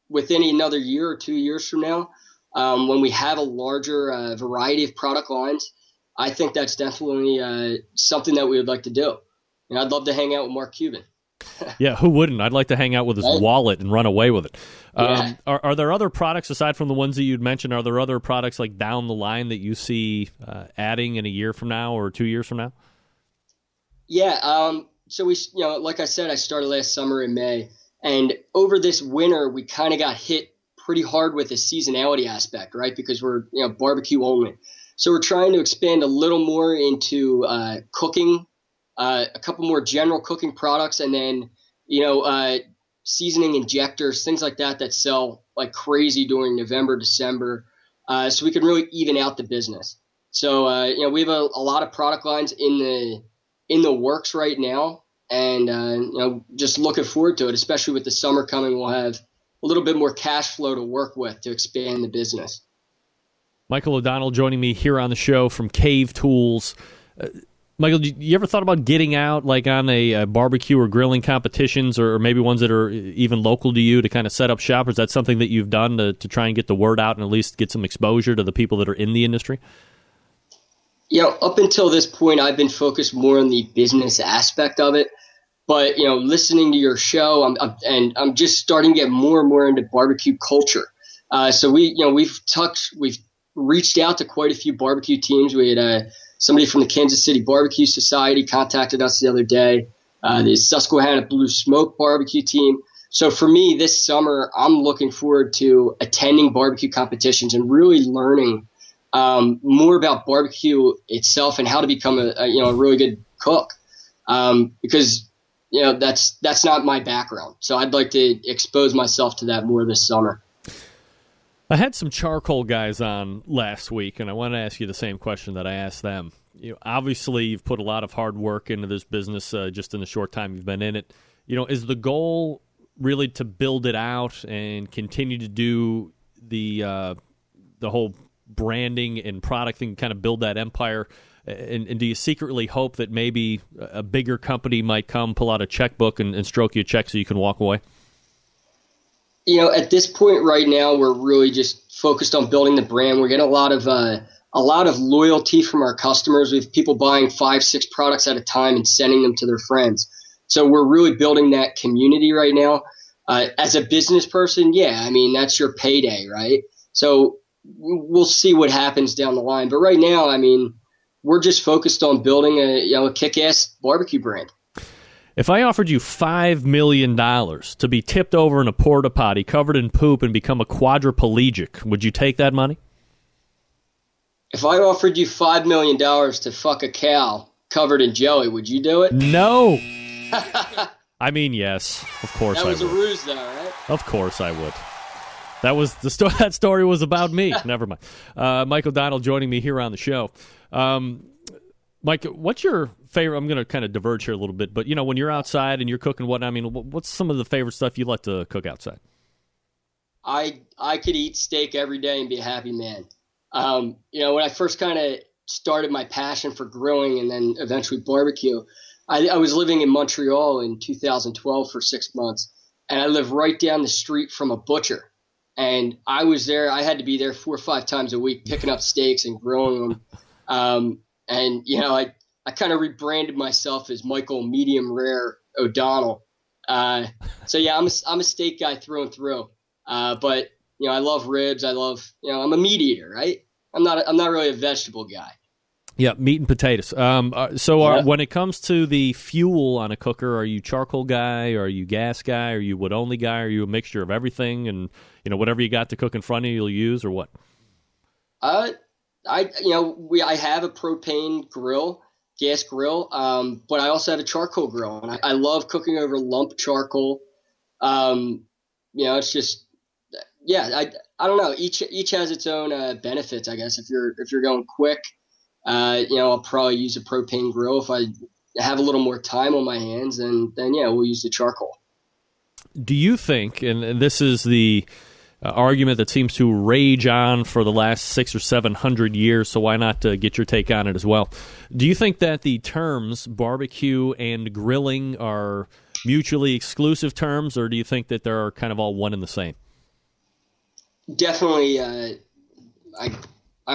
Within another year or 2 years from now, when we have a larger variety of product lines, I think that's definitely something that we would like to do. And I'd love to hang out with Mark Cuban. Yeah, who wouldn't? I'd like to hang out with his wallet and run away with it. Yeah. Are there other products aside from the ones that you'd mentioned? Are there other products like down the line that you see adding in a year from now or 2 years from now? Yeah. So we, like I said, I started last summer in May, and over this winter, we kind of got hit pretty hard with the seasonality aspect, right? Because we're, barbecue only. So we're trying to expand a little more into cooking, a couple more general cooking products, and then, seasoning injectors, things like that sell like crazy during November, December. So we can really even out the business. So, we have a lot of product lines in the works right now, and just looking forward to it, especially with the summer coming. We'll have a little bit more cash flow to work with to expand the business. Michael O'Donnell joining me here on the show from Cave Tools. Michael, you ever thought about getting out like on a barbecue or grilling competitions, or maybe ones that are even local to you, to kind of set up shop? Or is that something that you've done to try and get the word out and at least get some exposure to the people that are in the industry? Up until this point, I've been focused more on the business aspect of it. But, listening to your show, I'm just starting to get more and more into barbecue culture. So we've reached out to quite a few barbecue teams. We had somebody from the Kansas City Barbecue Society contacted us the other day. The Susquehanna Blue Smoke barbecue team. So for me, this summer, I'm looking forward to attending barbecue competitions and really learning more about barbecue itself and how to become a really good cook. Because that's not my background. So I'd like to expose myself to that more this summer. I had some charcoal guys on last week, and I want to ask you the same question that I asked them. Obviously, you've put a lot of hard work into this business just in the short time you've been in it. Is the goal really to build it out and continue to do the whole branding and product thing, kind of build that empire? And do you secretly hope that maybe a bigger company might come, pull out a checkbook, and stroke you a check so you can walk away? At this point right now, we're really just focused on building the brand. We're getting a lot of loyalty from our customers. We have people buying 5-6 products at a time and sending them to their friends. So we're really building that community right now. As a business person, that's your payday, right? So we'll see what happens down the line. But right now, we're just focused on building a kick-ass barbecue brand. If I offered you $5 million to be tipped over in a porta potty covered in poop and become a quadriplegic, would you take that money? If I offered you $5 million to fuck a cow covered in jelly, would you do it? No. Yes, of course I would. That was a ruse, though, right? Of course I would. That was that story was about me. Never mind. Michael O'Donnell joining me here on the show. Mike, what's your favorite? I'm going to kind of diverge here a little bit, but when you're outside and you're cooking, what's some of the favorite stuff you like to cook outside? I could eat steak every day and be a happy man. When I first kind of started my passion for grilling and then eventually barbecue, I was living in Montreal in 2012 for 6 months, and I lived right down the street from a butcher. And I was there. I had to be there 4 or 5 times a week picking up steaks and grilling them. I kind of rebranded myself as Michael Medium Rare O'Donnell. I'm a steak guy through and through. But I love ribs. I'm a meat eater, right? I'm not really a vegetable guy. Yeah, meat and potatoes. When it comes to the fuel on a cooker, are you charcoal guy? Are you gas guy? Are you wood only guy? Are you a mixture of everything? And whatever you got to cook in front of you, you'll use, or what? I have a propane grill, gas grill, but I also have a charcoal grill, and I love cooking over lump charcoal. It's just, I don't know. Each has its own benefits, I guess. If you're going quick, I'll probably use a propane grill. If I have a little more time on my hands, then we'll use the charcoal. Do you think, and this is the argument that seems to rage on for the last 600 or 700 years, so why not get your take on it as well? Do you think that the terms barbecue and grilling are mutually exclusive terms, or do you think that they're kind of all one and the same? Definitely, I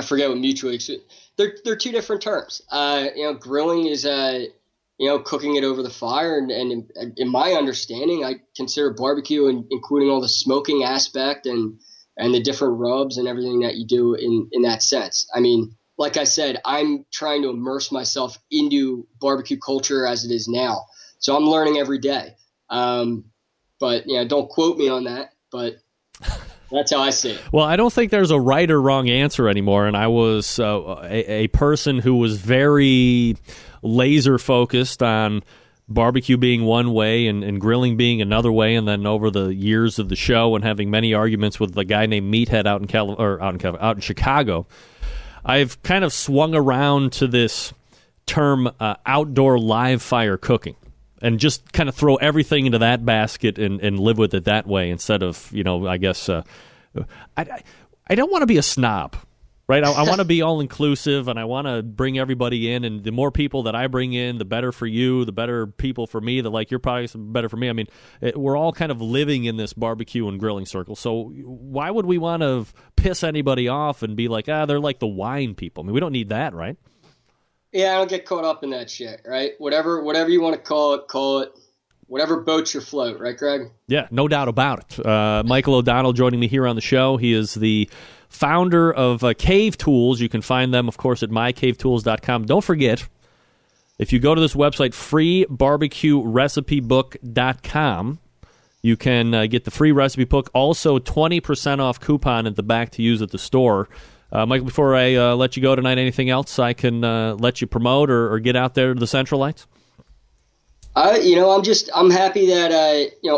forget what mutually exclusive. They're two different terms. Grilling is cooking it over the fire, and in my understanding, I consider barbecue including all the smoking aspect and the different rubs and everything that you do in that sense. I mean, like I said, I'm trying to immerse myself into barbecue culture as it is now, so I'm learning every day. But don't quote me on that, but that's how I see it. Well, I don't think there's a right or wrong answer anymore, and I was a person who was very laser focused on barbecue being one way and grilling being another way, and then over the years of the show and having many arguments with a guy named Meathead out in Chicago, I've kind of swung around to this term outdoor live fire cooking. And just kind of throw everything into that basket and live with it that way instead of, I guess, I don't want to be a snob, right? I want to be all-inclusive, and I want to bring everybody in. And the more people that I bring in, the better for you, the better people for me, the like your products, the better for me. I mean, we're all kind of living in this barbecue and grilling circle. So why would we want to piss anybody off and be like, they're like the wine people? I mean, we don't need that, right? Yeah, I don't get caught up in that shit, right? Whatever you want to call it. Whatever boats your float, right, Greg? Yeah, no doubt about it. Michael O'Donnell joining me here on the show. He is the founder of Cave Tools. You can find them, of course, at mycavetools.com. Don't forget, if you go to this website, freebarbecuerecipebook.com, you can get the free recipe book. Also, 20% off coupon at the back to use at the store. Michael, before I let you go tonight, anything else I can let you promote or get out there to the Centralites? I'm happy that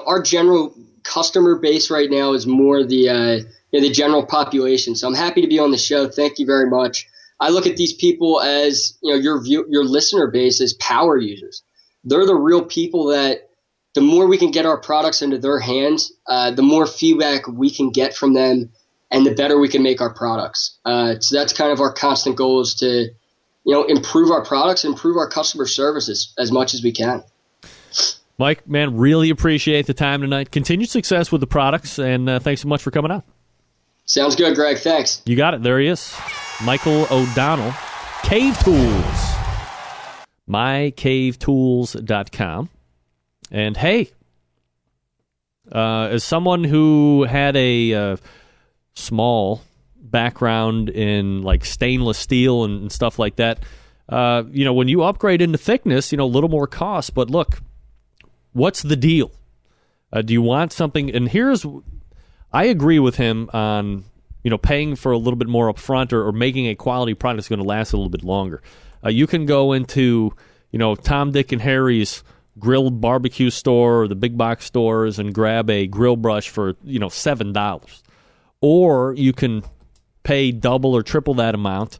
our general customer base right now is more the general population. So I'm happy to be on the show. Thank you very much. I look at these people as your listener base as power users. They're the real people that the more we can get our products into their hands, the more feedback we can get from them, and the better we can make our products. So that's kind of our constant goal, is to, improve our products, improve our customer services as much as we can. Mike, man, really appreciate the time tonight. Continued success with the products, and thanks so much for coming on. Sounds good, Greg. Thanks. You got it. There he is. Michael O'Donnell, Cave Tools. mycavetools.com. And hey, as someone who had a small background in like stainless steel and stuff like that, when you upgrade into thickness, a little more cost. But look, what's the deal? Do you want something? And I agree with him on, paying for a little bit more upfront or making a quality product that's going to last a little bit longer. You can go into, Tom, Dick, and Harry's grilled barbecue store or the big box stores and grab a grill brush for, $7. Or you can pay double or triple that amount.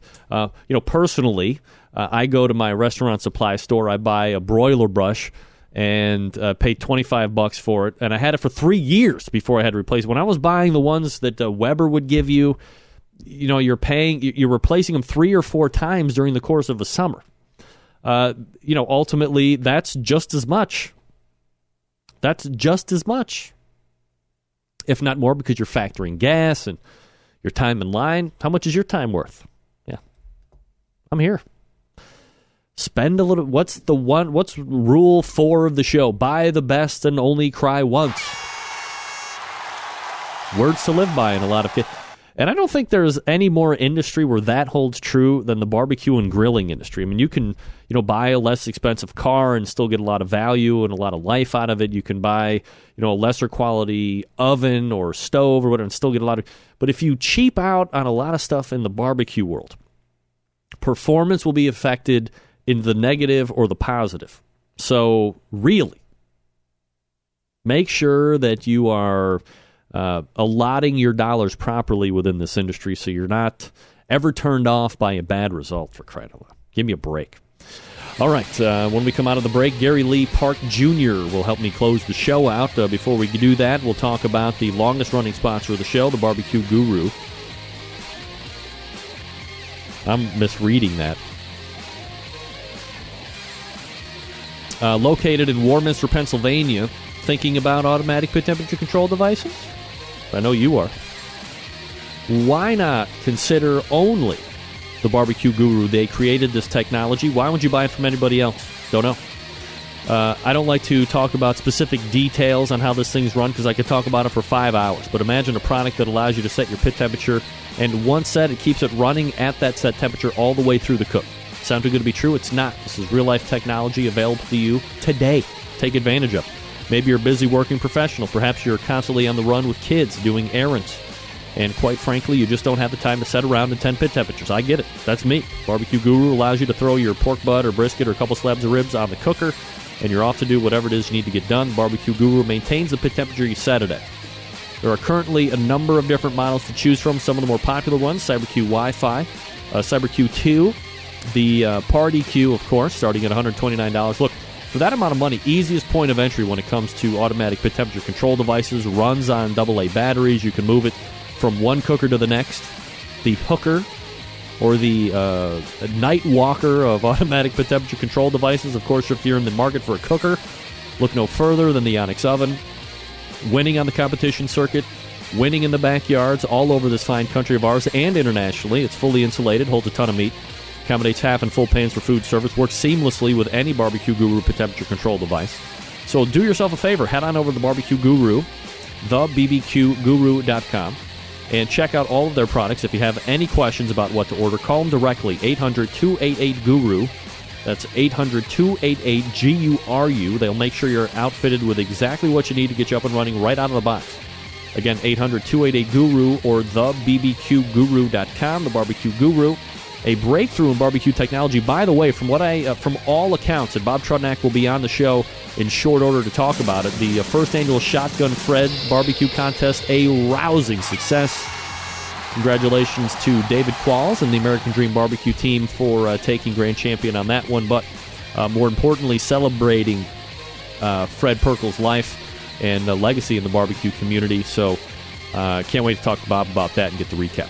Personally, I go to my restaurant supply store, I buy a broiler brush, and paid $25 for it. And I had it for 3 years before I had to replace it. When I was buying the ones that Weber would give you, you're replacing them 3 or 4 times during the course of the summer. Ultimately, that's just as much. That's just as much, if not more, because you're factoring gas and your time in line. How much is your time worth? Yeah, I'm here. Spend a little. What's rule 4 of the show? Buy the best and only cry once. Words to live by in a lot of cases. And I don't think there's any more industry where that holds true than the barbecue and grilling industry. I mean, you can, buy a less expensive car and still get a lot of value and a lot of life out of it. You can buy, a lesser quality oven or stove or whatever and still get a lot of. But if you cheap out on a lot of stuff in the barbecue world, performance will be affected in the negative or the positive. So really, make sure that you are allotting your dollars properly within this industry so you're not ever turned off by a bad result, for crying out loud. Give me a break. All right, when we come out of the break, Gary Lee Park Jr. will help me close the show out. Before we do that, we'll talk about the longest-running sponsor of the show, the Barbecue Guru. I'm misreading that. Located in Warminster, Pennsylvania, thinking about automatic pit temperature control devices? I know you are. Why not consider only the Barbecue Guru? They created this technology. Why would you buy it from anybody else? Don't know. I don't like to talk about specific details on how this thing's run because I could talk about it for 5 hours. But imagine a product that allows you to set your pit temperature, and once set, it keeps it running at that set temperature all the way through the cook. Sound too good to be true? It's not. This is real-life technology available to you today. Take advantage of it. Maybe you're a busy working professional. Perhaps you're constantly on the run with kids doing errands. And quite frankly, you just don't have the time to set around in 10 pit temperatures. I get it. That's me. Barbecue Guru allows you to throw your pork butt or brisket or a couple slabs of ribs on the cooker, and you're off to do whatever it is you need to get done. Barbecue Guru maintains the pit temperature you set it at. There are currently a number of different models to choose from. Some of the more popular ones, CyberQ Wi-Fi, CyberQ 2, the Party Q, of course, starting at $129. Look, for that amount of money, easiest point of entry when it comes to automatic pit temperature control devices, runs on AA batteries. You can move it from one cooker to the next. The Hooker, or the Night Walker of automatic pit temperature control devices. Of course, if you're in the market for a cooker, look no further than the Onyx Oven. Winning on the competition circuit, winning in the backyards all over this fine country of ours and internationally. It's fully insulated, holds a ton of meat. Accommodates half and full pans for food service. Works seamlessly with any Barbecue Guru pit temperature control device. So do yourself a favor. Head on over to the Barbecue Guru, thebbqguru.com, and check out all of their products. If you have any questions about what to order, call them directly. 800-288-GURU. That's 800-288-GURU. They'll make sure you're outfitted with exactly what you need to get you up and running right out of the box. Again, 800-288-GURU or thebbqguru.com, the Barbecue Guru. A breakthrough in barbecue technology. By the way, from all accounts, and Bob Trudnak will be on the show in short order to talk about it, the first annual Shotgun Fred barbecue contest, a rousing success. Congratulations to David Qualls and the American Dream Barbecue team for taking grand champion on that one, but more importantly, celebrating Fred Perkel's life and legacy in the barbecue community. So can't wait to talk to Bob about that and get the recap.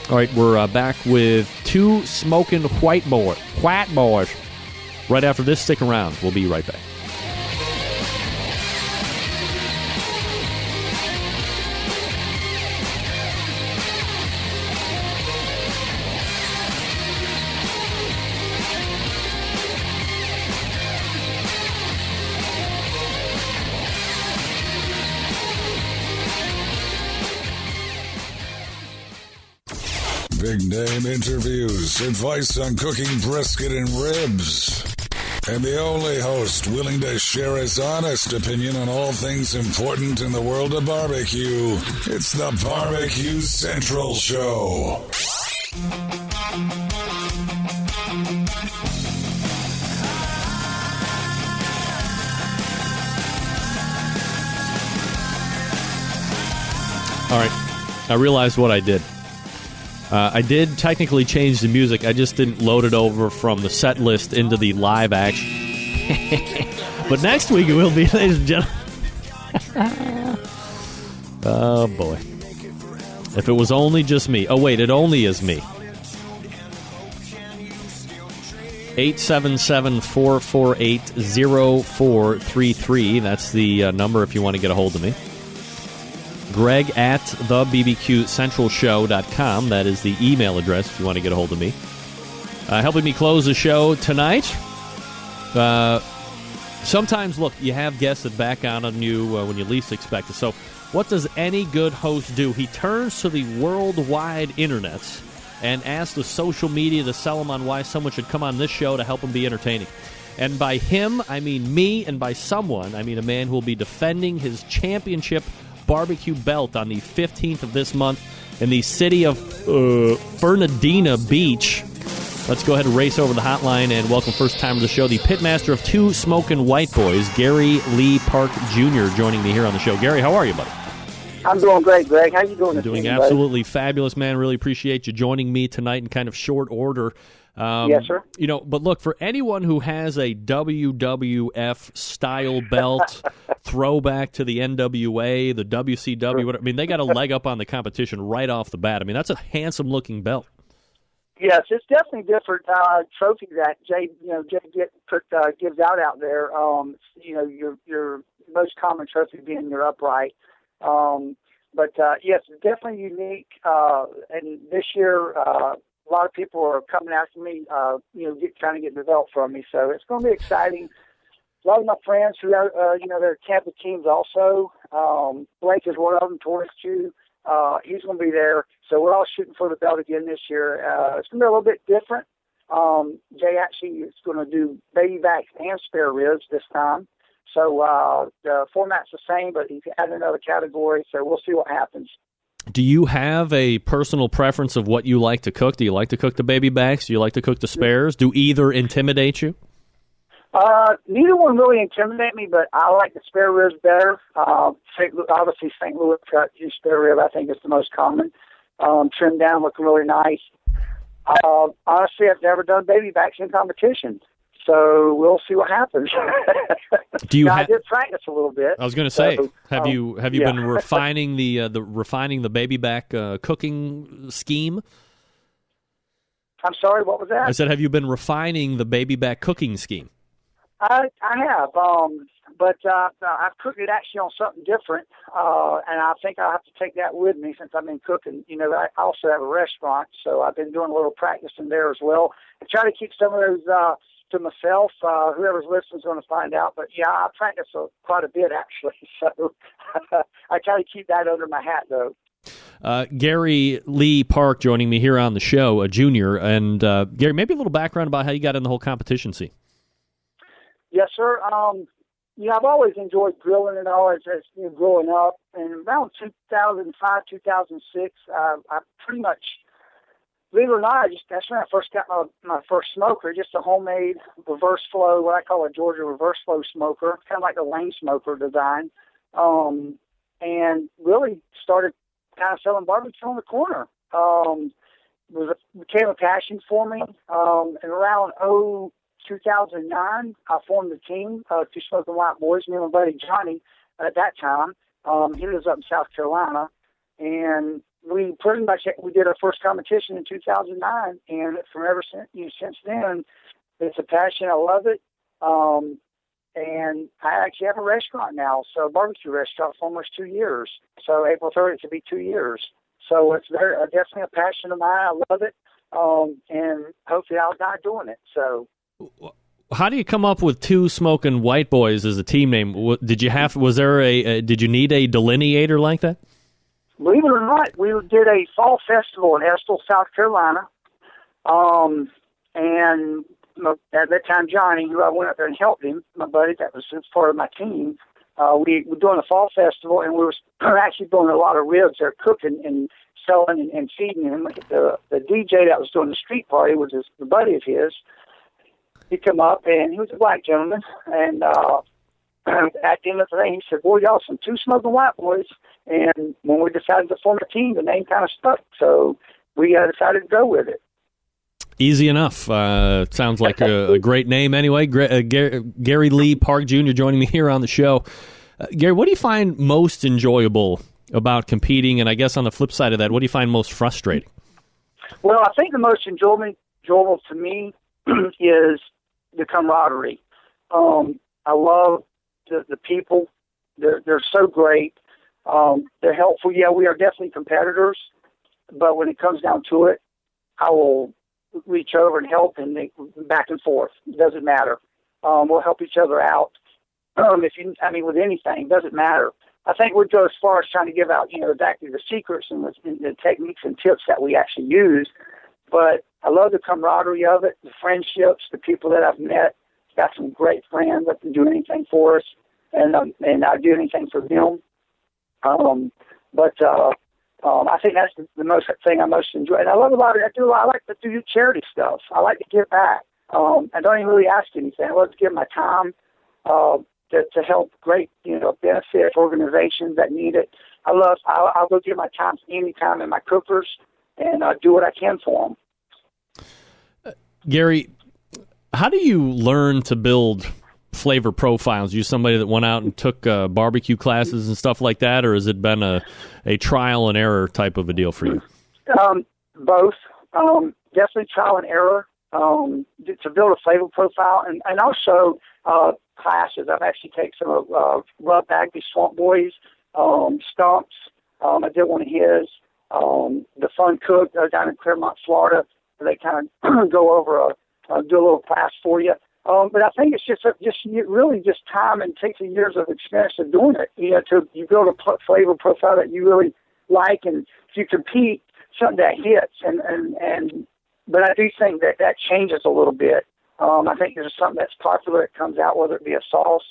All right, we're back with two smoking white boys. Right after this, stick around. We'll be right back. Big name interviews, advice on cooking brisket and ribs, and the only host willing to share his honest opinion on all things important in the world of barbecue. It's the Barbecue Central Show. All right, I realized what I did. I did technically change the music. I just didn't load it over from the set list into the live action. But next week it will be, ladies and gentlemen. Oh, boy. If it was only just me. Oh, wait, it only is me. 877-448-0433. That's the number if you want to get a hold of me. Greg at thebbqcentralshow.com. That is the email address if you want to get a hold of me. Helping me close the show tonight. Sometimes, look, you have guests that back out on you when you least expect it. So what does any good host do? He turns to the worldwide internets and asks the social media to sell him on why someone should come on this show to help him be entertaining. And by him, I mean me, and by someone, I mean a man who will be defending his championship barbecue belt on the 15th of this month in the city of Fernandina Beach. Let's go ahead and race over the hotline and welcome first time to the show, the pitmaster of two smoking white boys, Gary Lee Park Jr., joining me here on the show. Gary, how are you, buddy? I'm doing great, Greg. How you doing? Doing absolutely fabulous, man. Really appreciate you joining me tonight in kind of short order. Yes, sir. You know, but look, for anyone who has a WWF style belt, throwback to the NWA, the WCW, whatever, I mean, they got a leg up on the competition right off the bat. I mean, that's a handsome looking belt. Yes, it's definitely different trophy that Jay gives out there. Your most common trophy being your upright. But yes, it's definitely unique. And this year, a lot of people are coming after me, trying to get the belt from me. So it's going to be exciting. A lot of my friends who are, they're Tampa teams also. Blake is one of them, Torrance Chew. He's going to be there. So we're all shooting for the belt again this year. It's going to be a little bit different. Jay actually is going to do baby backs and spare ribs this time. So the format's the same, but he's added another category, so we'll see what happens. Do you have a personal preference of what you like to cook? Do you like to cook the baby backs? Do you like to cook the spares? Do either intimidate you? Neither one really intimidate me, but I like the spare ribs better. Obviously, St. Louis cut spare rib, I think, is the most common. Trimmed down, looking really nice. Honestly, I've never done baby backs in competition. So we'll see what happens. I did practice a little bit. I was going to say, have you been refining the baby back cooking scheme? I'm sorry, what was that? I said, have you been refining the baby back cooking scheme? I have, but I've cooked it actually on something different, and I think I'll have to take that with me since I've been cooking. I also have a restaurant, so I've been doing a little practicing there as well, and try to keep some of those to myself. Whoever's listening is going to find out, but yeah, I practice quite a bit actually, so I try to keep that under my hat though. Gary Lee Park joining me here on the show, a junior, and Gary, maybe a little background about how you got in the whole competition scene. Yes, sir. I've always enjoyed grilling and all as growing up, and around 2005, 2006, I pretty much, believe it or not, that's when I first got my first smoker, just a homemade reverse flow, what I call a Georgia reverse flow smoker, kind of like a lane smoker design, and really started kind of selling barbecue on the corner. Became a passion for me, and around 2009, I formed a team, Two Smoking White Boys, me and my buddy Johnny at that time. He lives up in South Carolina, and we pretty much did our first competition in 2009, and from ever since then, it's a passion. I love it, and I actually have a restaurant now, so a barbecue restaurant for almost 2 years. So April 30th will be 2 years. So it's definitely a passion of mine. I love it, and hopefully I'll die doing it. So. How do you come up with Two Smoking White Boys as a team name? Did you need a delineator like that? Believe it or not, we did a fall festival in Estill, South Carolina. And at that time, Johnny, who I went up there and helped him, my buddy, that was part of my team, we were doing a fall festival, and we were actually doing a lot of ribs there, cooking and selling and feeding him. The DJ that was doing the street party was a buddy of his. He come up, and he was a black gentleman, and at the end of the day, he said, "Boy, y'all some Two Smoking White Boys." And when we decided to form a team, the name kind of stuck, so we decided to go with it. Easy enough. Sounds like a great name anyway. Gary Lee Park Jr. joining me here on the show. Gary, what do you find most enjoyable about competing? And I guess on the flip side of that, what do you find most frustrating? Well, I think the most enjoyable to me is the camaraderie. I love the people. They're so great. They're helpful. Yeah, we are definitely competitors, but when it comes down to it, I will reach over and help, and back and forth. It doesn't matter. We'll help each other out. With anything, it doesn't matter. I think we'd go as far as trying to give out, exactly the secrets and the techniques and tips that we actually use. But I love the camaraderie of it, the friendships, the people that I've met. Got some great friends that can do anything for us, and I'll do anything for them. I think that's the most thing I most enjoy. And I love about it. I like to do charity stuff. I like to give back. I don't even really ask anything. I love to give my time to help great, benefit organizations that need it. I'll go give my time anytime in my cookers and do what I can for them. Gary, how do you learn to build flavor profiles? You somebody that went out and took barbecue classes and stuff like that, or has it been a trial and error type of a deal for you? Both. Definitely trial and error to build a flavor profile, and also classes. I've actually taken some of Rob Bagby's Swamp Boys, Stumps. I did one of his. The Fun Cook down in Claremont, Florida. They kind of go over do a little class for you. But I think it's just really just time, and takes years of experience of doing it. You build a flavor profile that you really like, and if you compete, something that hits. But I do think that changes a little bit. I think there's something that's popular that comes out, whether it be a sauce,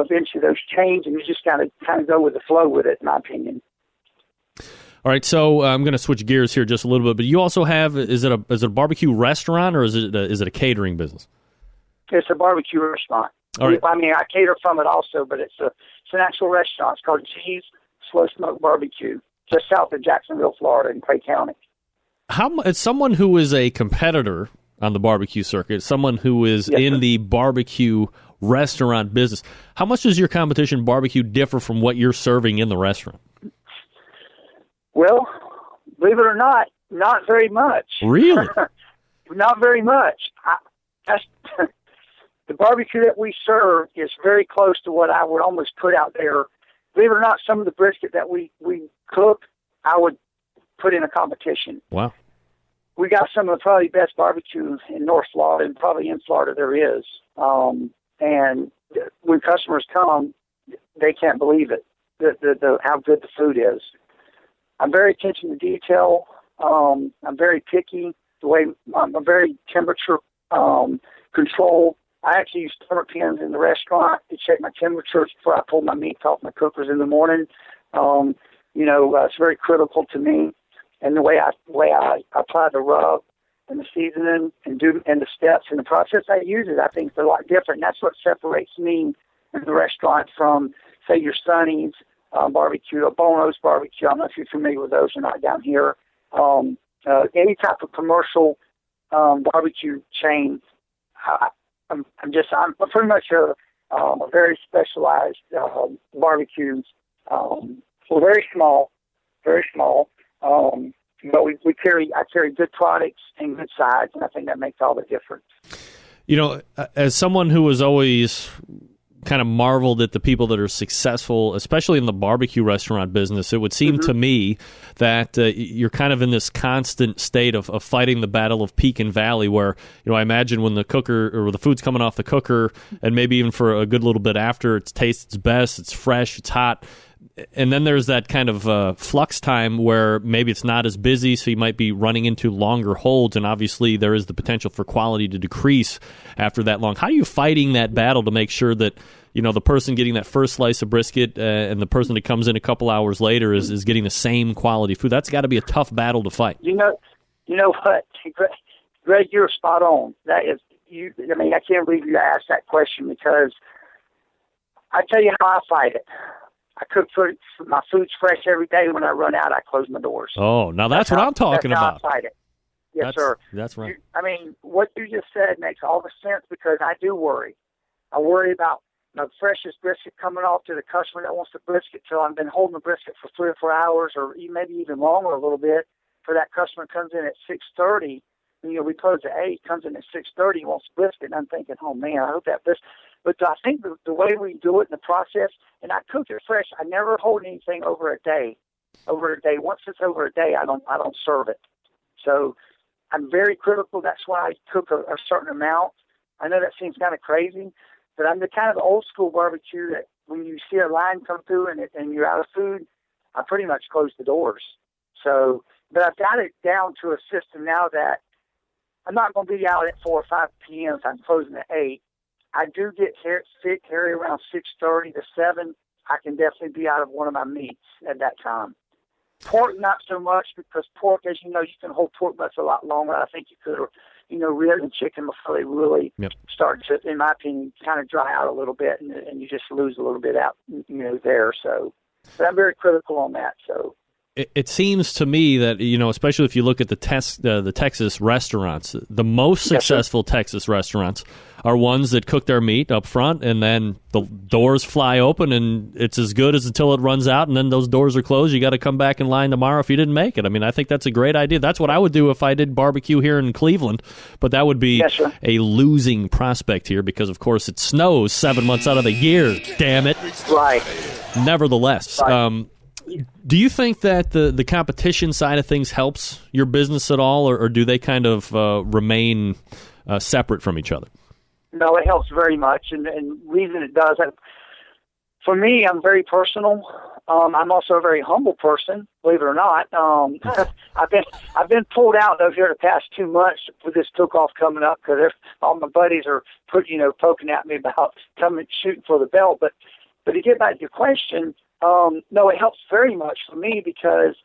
eventually those change, and you just kind of go with the flow with it, in my opinion. All right, so I'm going to switch gears here just a little bit, but you also have, is it a barbecue restaurant, or is it a catering business? It's a barbecue restaurant. All right. I cater from it also, but it's an actual restaurant. It's called G's Slow Smoke Barbecue, just south of Jacksonville, Florida, in Clay County. As someone who is a competitor on the barbecue circuit, someone who is in the barbecue restaurant business, how much does your competition barbecue differ from what you're serving in the restaurant? Well, believe it or not very much. Really? Not very much. The barbecue that we serve is very close to what I would almost put out there. Believe it or not, some of the brisket that we cook, I would put in a competition. Wow. We got some of the probably best barbecue in North Florida, and probably in Florida there is. And when customers come, they can't believe it, how good the food is. I'm very attention to detail. I'm very picky. I'm very temperature control. I actually use thermostat pins in the restaurant to check my temperatures before I pull my meats off my cookers in the morning. It's very critical to me. And the way I apply the rub and the seasoning and the steps and the process I use it, I think is a lot different. And that's what separates me in the restaurant from, say, your Sonny's barbecue, or Bono's barbecue. I don't know if you're familiar with those or not down here. Any type of commercial barbecue chain, I'm pretty much a very specialized barbecues. We're very small, but I carry good products and good sides, and I think that makes all the difference. As someone who was always kind of marveled at the people that are successful, especially in the barbecue restaurant business, it would seem to me that you're kind of in this constant state of fighting the battle of peak and valley, where, I imagine when the cooker or the food's coming off the cooker, and maybe even for a good little bit after, it tastes its best, it's fresh, it's hot. And then there's that kind of flux time where maybe it's not as busy, so you might be running into longer holds, and obviously there is the potential for quality to decrease after that long. How are you fighting that battle to make sure that, the person getting that first slice of brisket and the person that comes in a couple hours later is getting the same quality food? That's got to be a tough battle to fight. You know what, Greg, you're spot on. That is, I can't believe you asked that question, because I tell you how I fight it. I cook food. My food's fresh every day. When I run out, I close my doors. Oh, now that's what I'm talking that's how about. I fight it. Yes, sir. That's right. I mean, what you just said makes all the sense because I do worry. I worry about the freshest brisket coming off to the customer that wants the brisket. So I've been holding the brisket for 3 or 4 hours, or maybe even longer a little bit. For that customer comes in at 6:30. We close at 8. Comes in at 6:30. He wants brisket, and I'm thinking, oh man, I hope that brisket. But I think the way we do it in the process, and I cook it fresh. I never hold anything over a day. Once it's over a day, I don't serve it. So I'm very critical. That's why I cook a certain amount. I know that seems kind of crazy, but I'm the kind of old school barbecue that when you see a line come through and you're out of food, I pretty much close the doors. So, but I've got it down to a system now that I'm not going to be out at 4 or 5 p.m. So I'm closing at 8. I do get sick, Harry, around 6:30 to 7. I can definitely be out of one of my meats at that time. Pork, not so much, because pork, as you know, you can hold pork butts a lot longer. I think you could, ribs and chicken before they really start to, in my opinion, kind of dry out a little bit, and you just lose a little bit out, there. So, but I'm very critical on that. So. It seems to me that, especially if you look at the Texas restaurants, the most successful Texas restaurants are ones that cook their meat up front, and then the doors fly open, and it's as good as until it runs out, and then those doors are closed. You got to come back in line tomorrow if you didn't make it. I mean, I think that's a great idea. That's what I would do if I did barbecue here in Cleveland, but that would be a losing prospect here because, of course, it snows 7 months out of the year. Damn it! Right. Nevertheless. Right. Do you think that the competition side of things helps your business at all, or do they kind of remain separate from each other? No, it helps very much, and reason it does. For me, I'm very personal. I'm also a very humble person, believe it or not. I've been pulled out though here the past 2 months with this cook-off coming up because all my buddies are poking at me about coming shooting for the belt. But to get back to your question. No, it helps very much for me because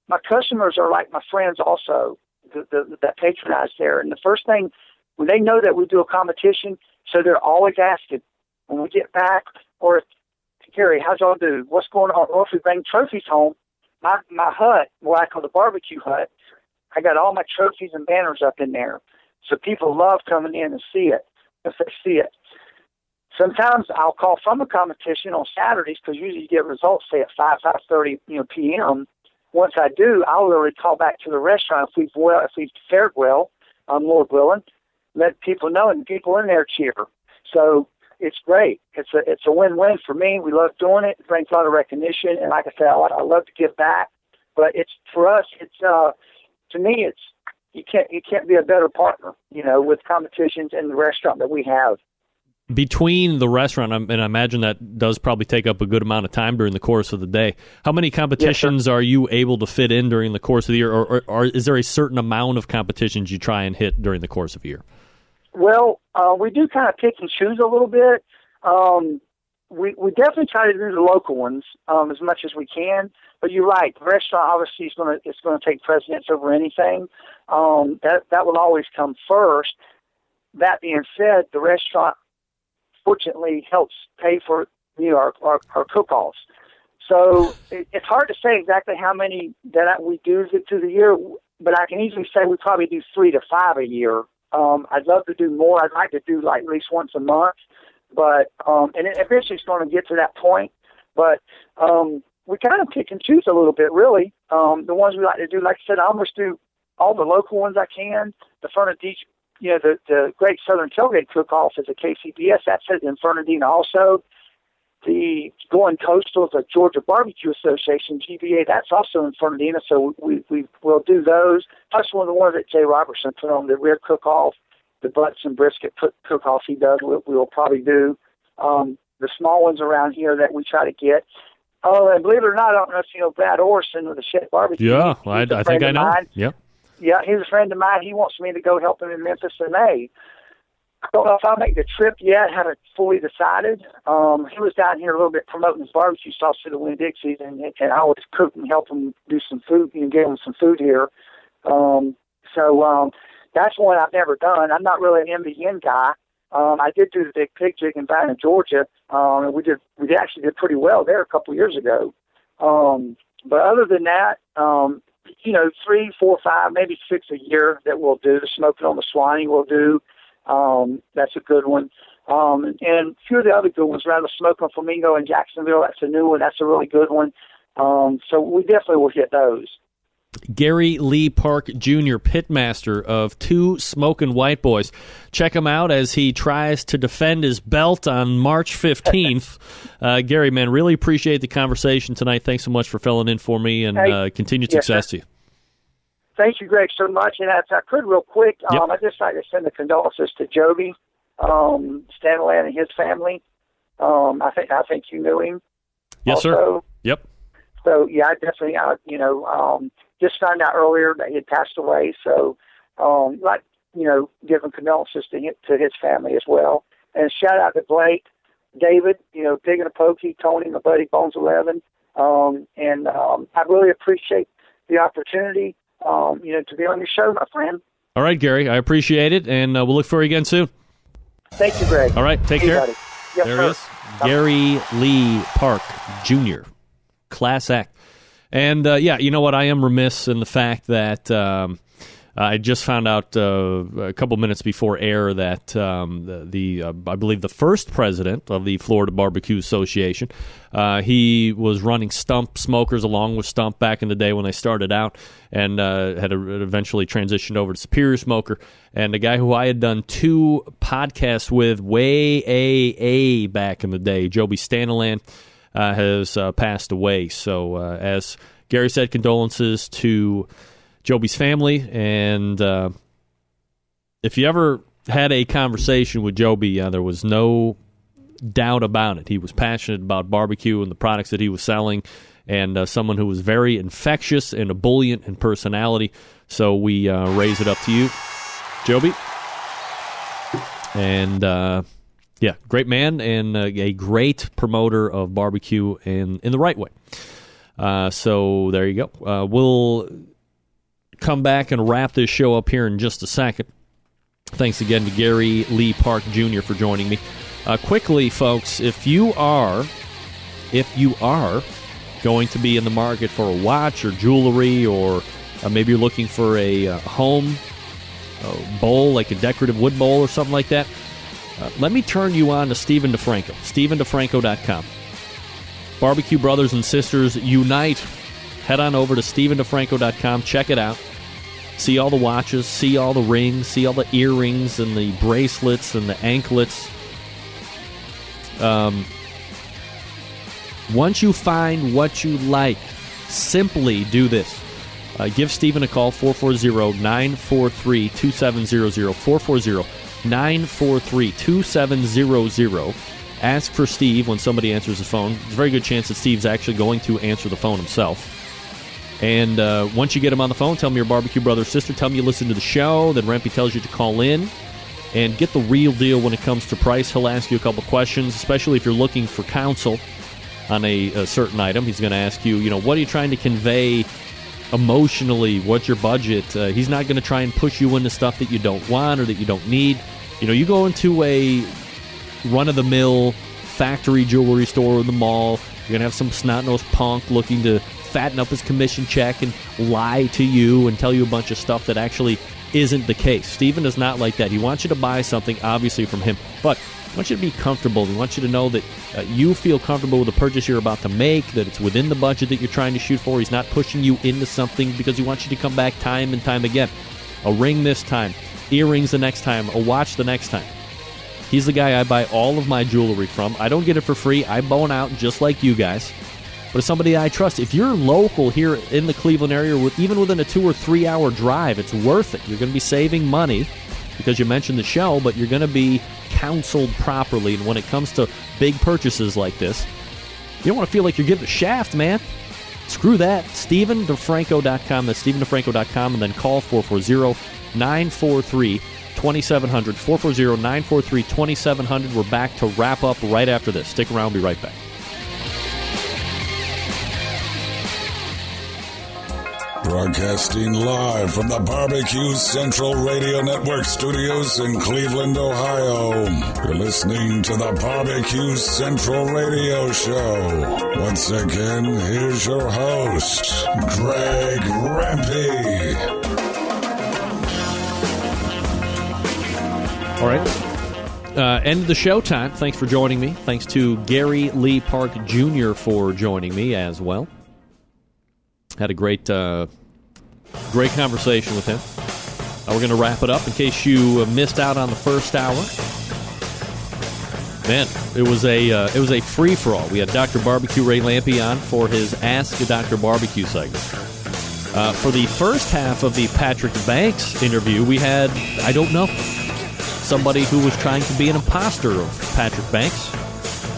my customers are like my friends also that patronize there. And the first thing, when they know that we do a competition, so they're always asking when we get back, or, Gary, how's y'all do? What's going on? Or if we bring trophies home, my hut, what I call the barbecue hut, I got all my trophies and banners up in there. So people love coming in and see it, if they see it. Sometimes I'll call from a competition on Saturdays because usually you get results, say, at 5:30 p.m. Once I do, I'll literally call back to the restaurant if we've fared well, Lord willing, let people know, and people in there cheer. So it's great. It's a win-win for me. We love doing it. It brings a lot of recognition, and like I said, I love to give back. But it's for us. It's to me, it's you can't be a better partner, with competitions in the restaurant that we have. Between the restaurant, and I imagine that does probably take up a good amount of time during the course of the day, how many competitions are you able to fit in during the course of the year, or is there a certain amount of competitions you try and hit during the course of a year? Well, we do kind of pick and choose a little bit. We definitely try to do the local ones as much as we can. But you're right, the restaurant obviously is going to take precedence over anything. That will always come first. That being said, the restaurant fortunately helps pay for our cook-offs. So it's hard to say exactly how many that we do through the year, but I can easily say we probably do 3 to 5 a year. I'd love to do more. I'd like to do like at least once a month, but and eventually it's going to get to that point. But we kind of pick and choose a little bit, really. The ones we like to do, like I said, I almost do all the local ones I can. The Fernandina, the Great Southern Tailgate Cook-Off is a KCBS. That's in Fernandina also. The Going Coastal is a Georgia Barbecue Association, GBA. That's also in Fernandina, so we'll do those. Plus one of the ones that Jay Robertson put on, the rear cook-off, the butts and brisket cook-off he does, we'll probably do. The small ones around here that we try to get. Oh, and believe it or not, I don't know if you know Brad Orson with the Shed Barbecue. Yeah, I think I know. Yep. Yeah, he's a friend of mine. He wants me to go help him in Memphis in May. I don't know if I'll make the trip yet. Haven't fully decided. He was down here a little bit promoting his barbecue sauce for the Winn-Dixie's, and I always cook and help him do some food and give him some food here. So that's one I've never done. I'm not really an MBN guy. I did do the big pig jigging back in Georgia, and we actually did pretty well there a couple of years ago. But other than that, 3, 4, 5, maybe 6 a year that we'll do. The smoking on the Swanee we'll do. That's a good one. And a few of the other good ones around the smoke on Flamingo in Jacksonville. That's a new one. That's a really good one. So we definitely will hit those. Gary Lee Park Jr., pitmaster of 2 Smokin' White Boys. Check him out as he tries to defend his belt on March 15th. Gary, man, really appreciate the conversation tonight. Thanks so much for filling in for me, and continued success to you. Thank you, Greg, so much. And if I could, real quick, Yep. I'd just like to send the condolences to Joby Stanland and his family. I think you knew him. Yes, also. sir. Yep. So, yeah, I definitely, just found out earlier that he had passed away. So, giving condolences to his family as well. And shout out to Blake, David, Pig and a Pokey, Tony, my buddy, Bones 11. And I really appreciate the opportunity, to be on your show, my friend. All right, Gary, I appreciate it, and we'll look for you again soon. Thank you, Greg. All right, take care. Buddy. Yes, there sir. he is. Gary Lee Park Jr., class act. And, you know what? I am remiss in the fact that I just found out a couple minutes before air that I believe the first president of the Florida Barbecue Association, he was running Stump Smokers along with Stump back in the day when they started out, and had eventually transitioned over to Superior Smoker. And the guy who I had done 2 podcasts with way back in the day, Joby Stanland, has passed away. So as Gary said, condolences to Joby's family, and if you ever had a conversation with Joby, there was no doubt about it. He was passionate about barbecue and the products that he was selling, and someone who was very infectious and ebullient in personality. So we raise it up to you, Joby. And great man, and a great promoter of barbecue in the right way. So there you go. We'll come back and wrap this show up here in just a second. Thanks again to Gary Lee Park Jr. for joining me. Quickly, folks, if you are going to be in the market for a watch or jewelry, or maybe you're looking for a home bowl, like a decorative wood bowl or something like that, let me turn you on to Stephen DeFranco, StephenDeFranco.com. Barbecue brothers and sisters unite. Head on over to StephenDeFranco.com. Check it out. See all the watches, see all the rings, see all the earrings and the bracelets and the anklets. Once you find what you like, simply do this. Give Stephen a call, 440-943-2700, 440-943-2700. Ask for Steve when somebody answers the phone. There's a very good chance that Steve's actually going to answer the phone himself. And once you get him on the phone, tell him you're a barbecue brother or sister. Tell him you listen to the show. Then Rempy tells you to call in and get the real deal when it comes to price. He'll ask you a couple questions, especially if you're looking for counsel on a certain item. He's going to ask you, what are you trying to convey emotionally? What's your budget? He's not going to try and push you into stuff that you don't want or that you don't need. You go into a run-of-the-mill factory jewelry store in the mall, you're going to have some snot-nosed punk looking to fatten up his commission check and lie to you and tell you a bunch of stuff that actually isn't the case. Stephen is not like that. He wants you to buy something, obviously, from him, but he wants you to be comfortable. He wants you to know that you feel comfortable with the purchase you're about to make, that it's within the budget that you're trying to shoot for. He's not pushing you into something because he wants you to come back time and time again. A ring this time, earrings the next time, a watch the next time. He's the guy I buy all of my jewelry from. I don't get it for free. I bone out just like you guys. But it's somebody I trust. If you're local here in the Cleveland area, even within a 2 or 3 hour drive, it's worth it. You're going to be saving money because you mentioned the show, but you're going to be counseled properly. And when it comes to big purchases like this, you don't want to feel like you're getting a shaft, man. Screw that. StephenDeFranco.com. That's StephenDeFranco.com. And then call 440-943-2700. 440-943-2700. We're back to wrap up right after this. Stick around. We'll be right back. Broadcasting live from the Barbecue Central Radio Network studios in Cleveland, Ohio. You're listening to the Barbecue Central Radio Show. Once again, here's your host, Greg Rempe. All right. End of the show time. Thanks for joining me. Thanks to Gary Lee Park Jr. for joining me as well. Had a great conversation with him. We're going to wrap it up in case you missed out on the first hour. Man, it was a free for all. We had Dr. Barbecue Ray Lampe on for his Ask Dr. Barbecue segment. For the first half of the Patrick Banks interview, we had, I don't know, somebody who was trying to be an imposter of Patrick Banks.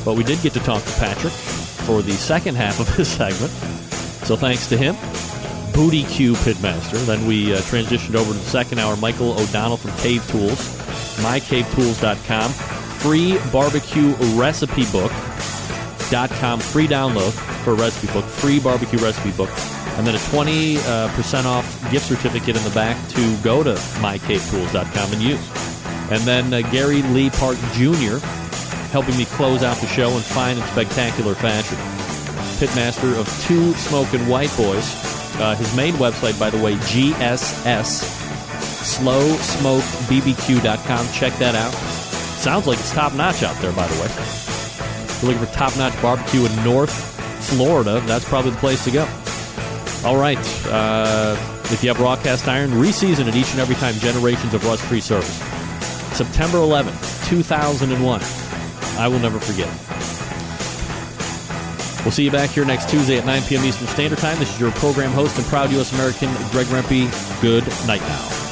But we did get to talk to Patrick for the second half of his segment. So thanks to him. Bootyque Pitmaster. Then we transitioned over to the second hour. Michael O'Donnell from Cave Tools. MyCaveTools.com. Free barbecue recipe book.com. Free download for a recipe book. Free barbecue recipe book. And then a 20% off gift certificate in the back to go to MyCaveTools.com and use. And then Gary Lee Park Jr. helping me close out the show in fine and spectacular fashion. Pitmaster of Two Smokin' White Boys. His main website, by the way, GSS, slowsmokebbq.com. Check that out. Sounds like it's top-notch out there, by the way. If you're looking for top-notch barbecue in North Florida, that's probably the place to go. All right. If you have raw cast iron, reseason it each and every time. Generations of rust-free service. September 11th, 2001. I will never forget. We'll see you back here next Tuesday at 9 p.m. Eastern Standard Time. This is your program host and proud U.S. American, Greg Rempe. Good night now.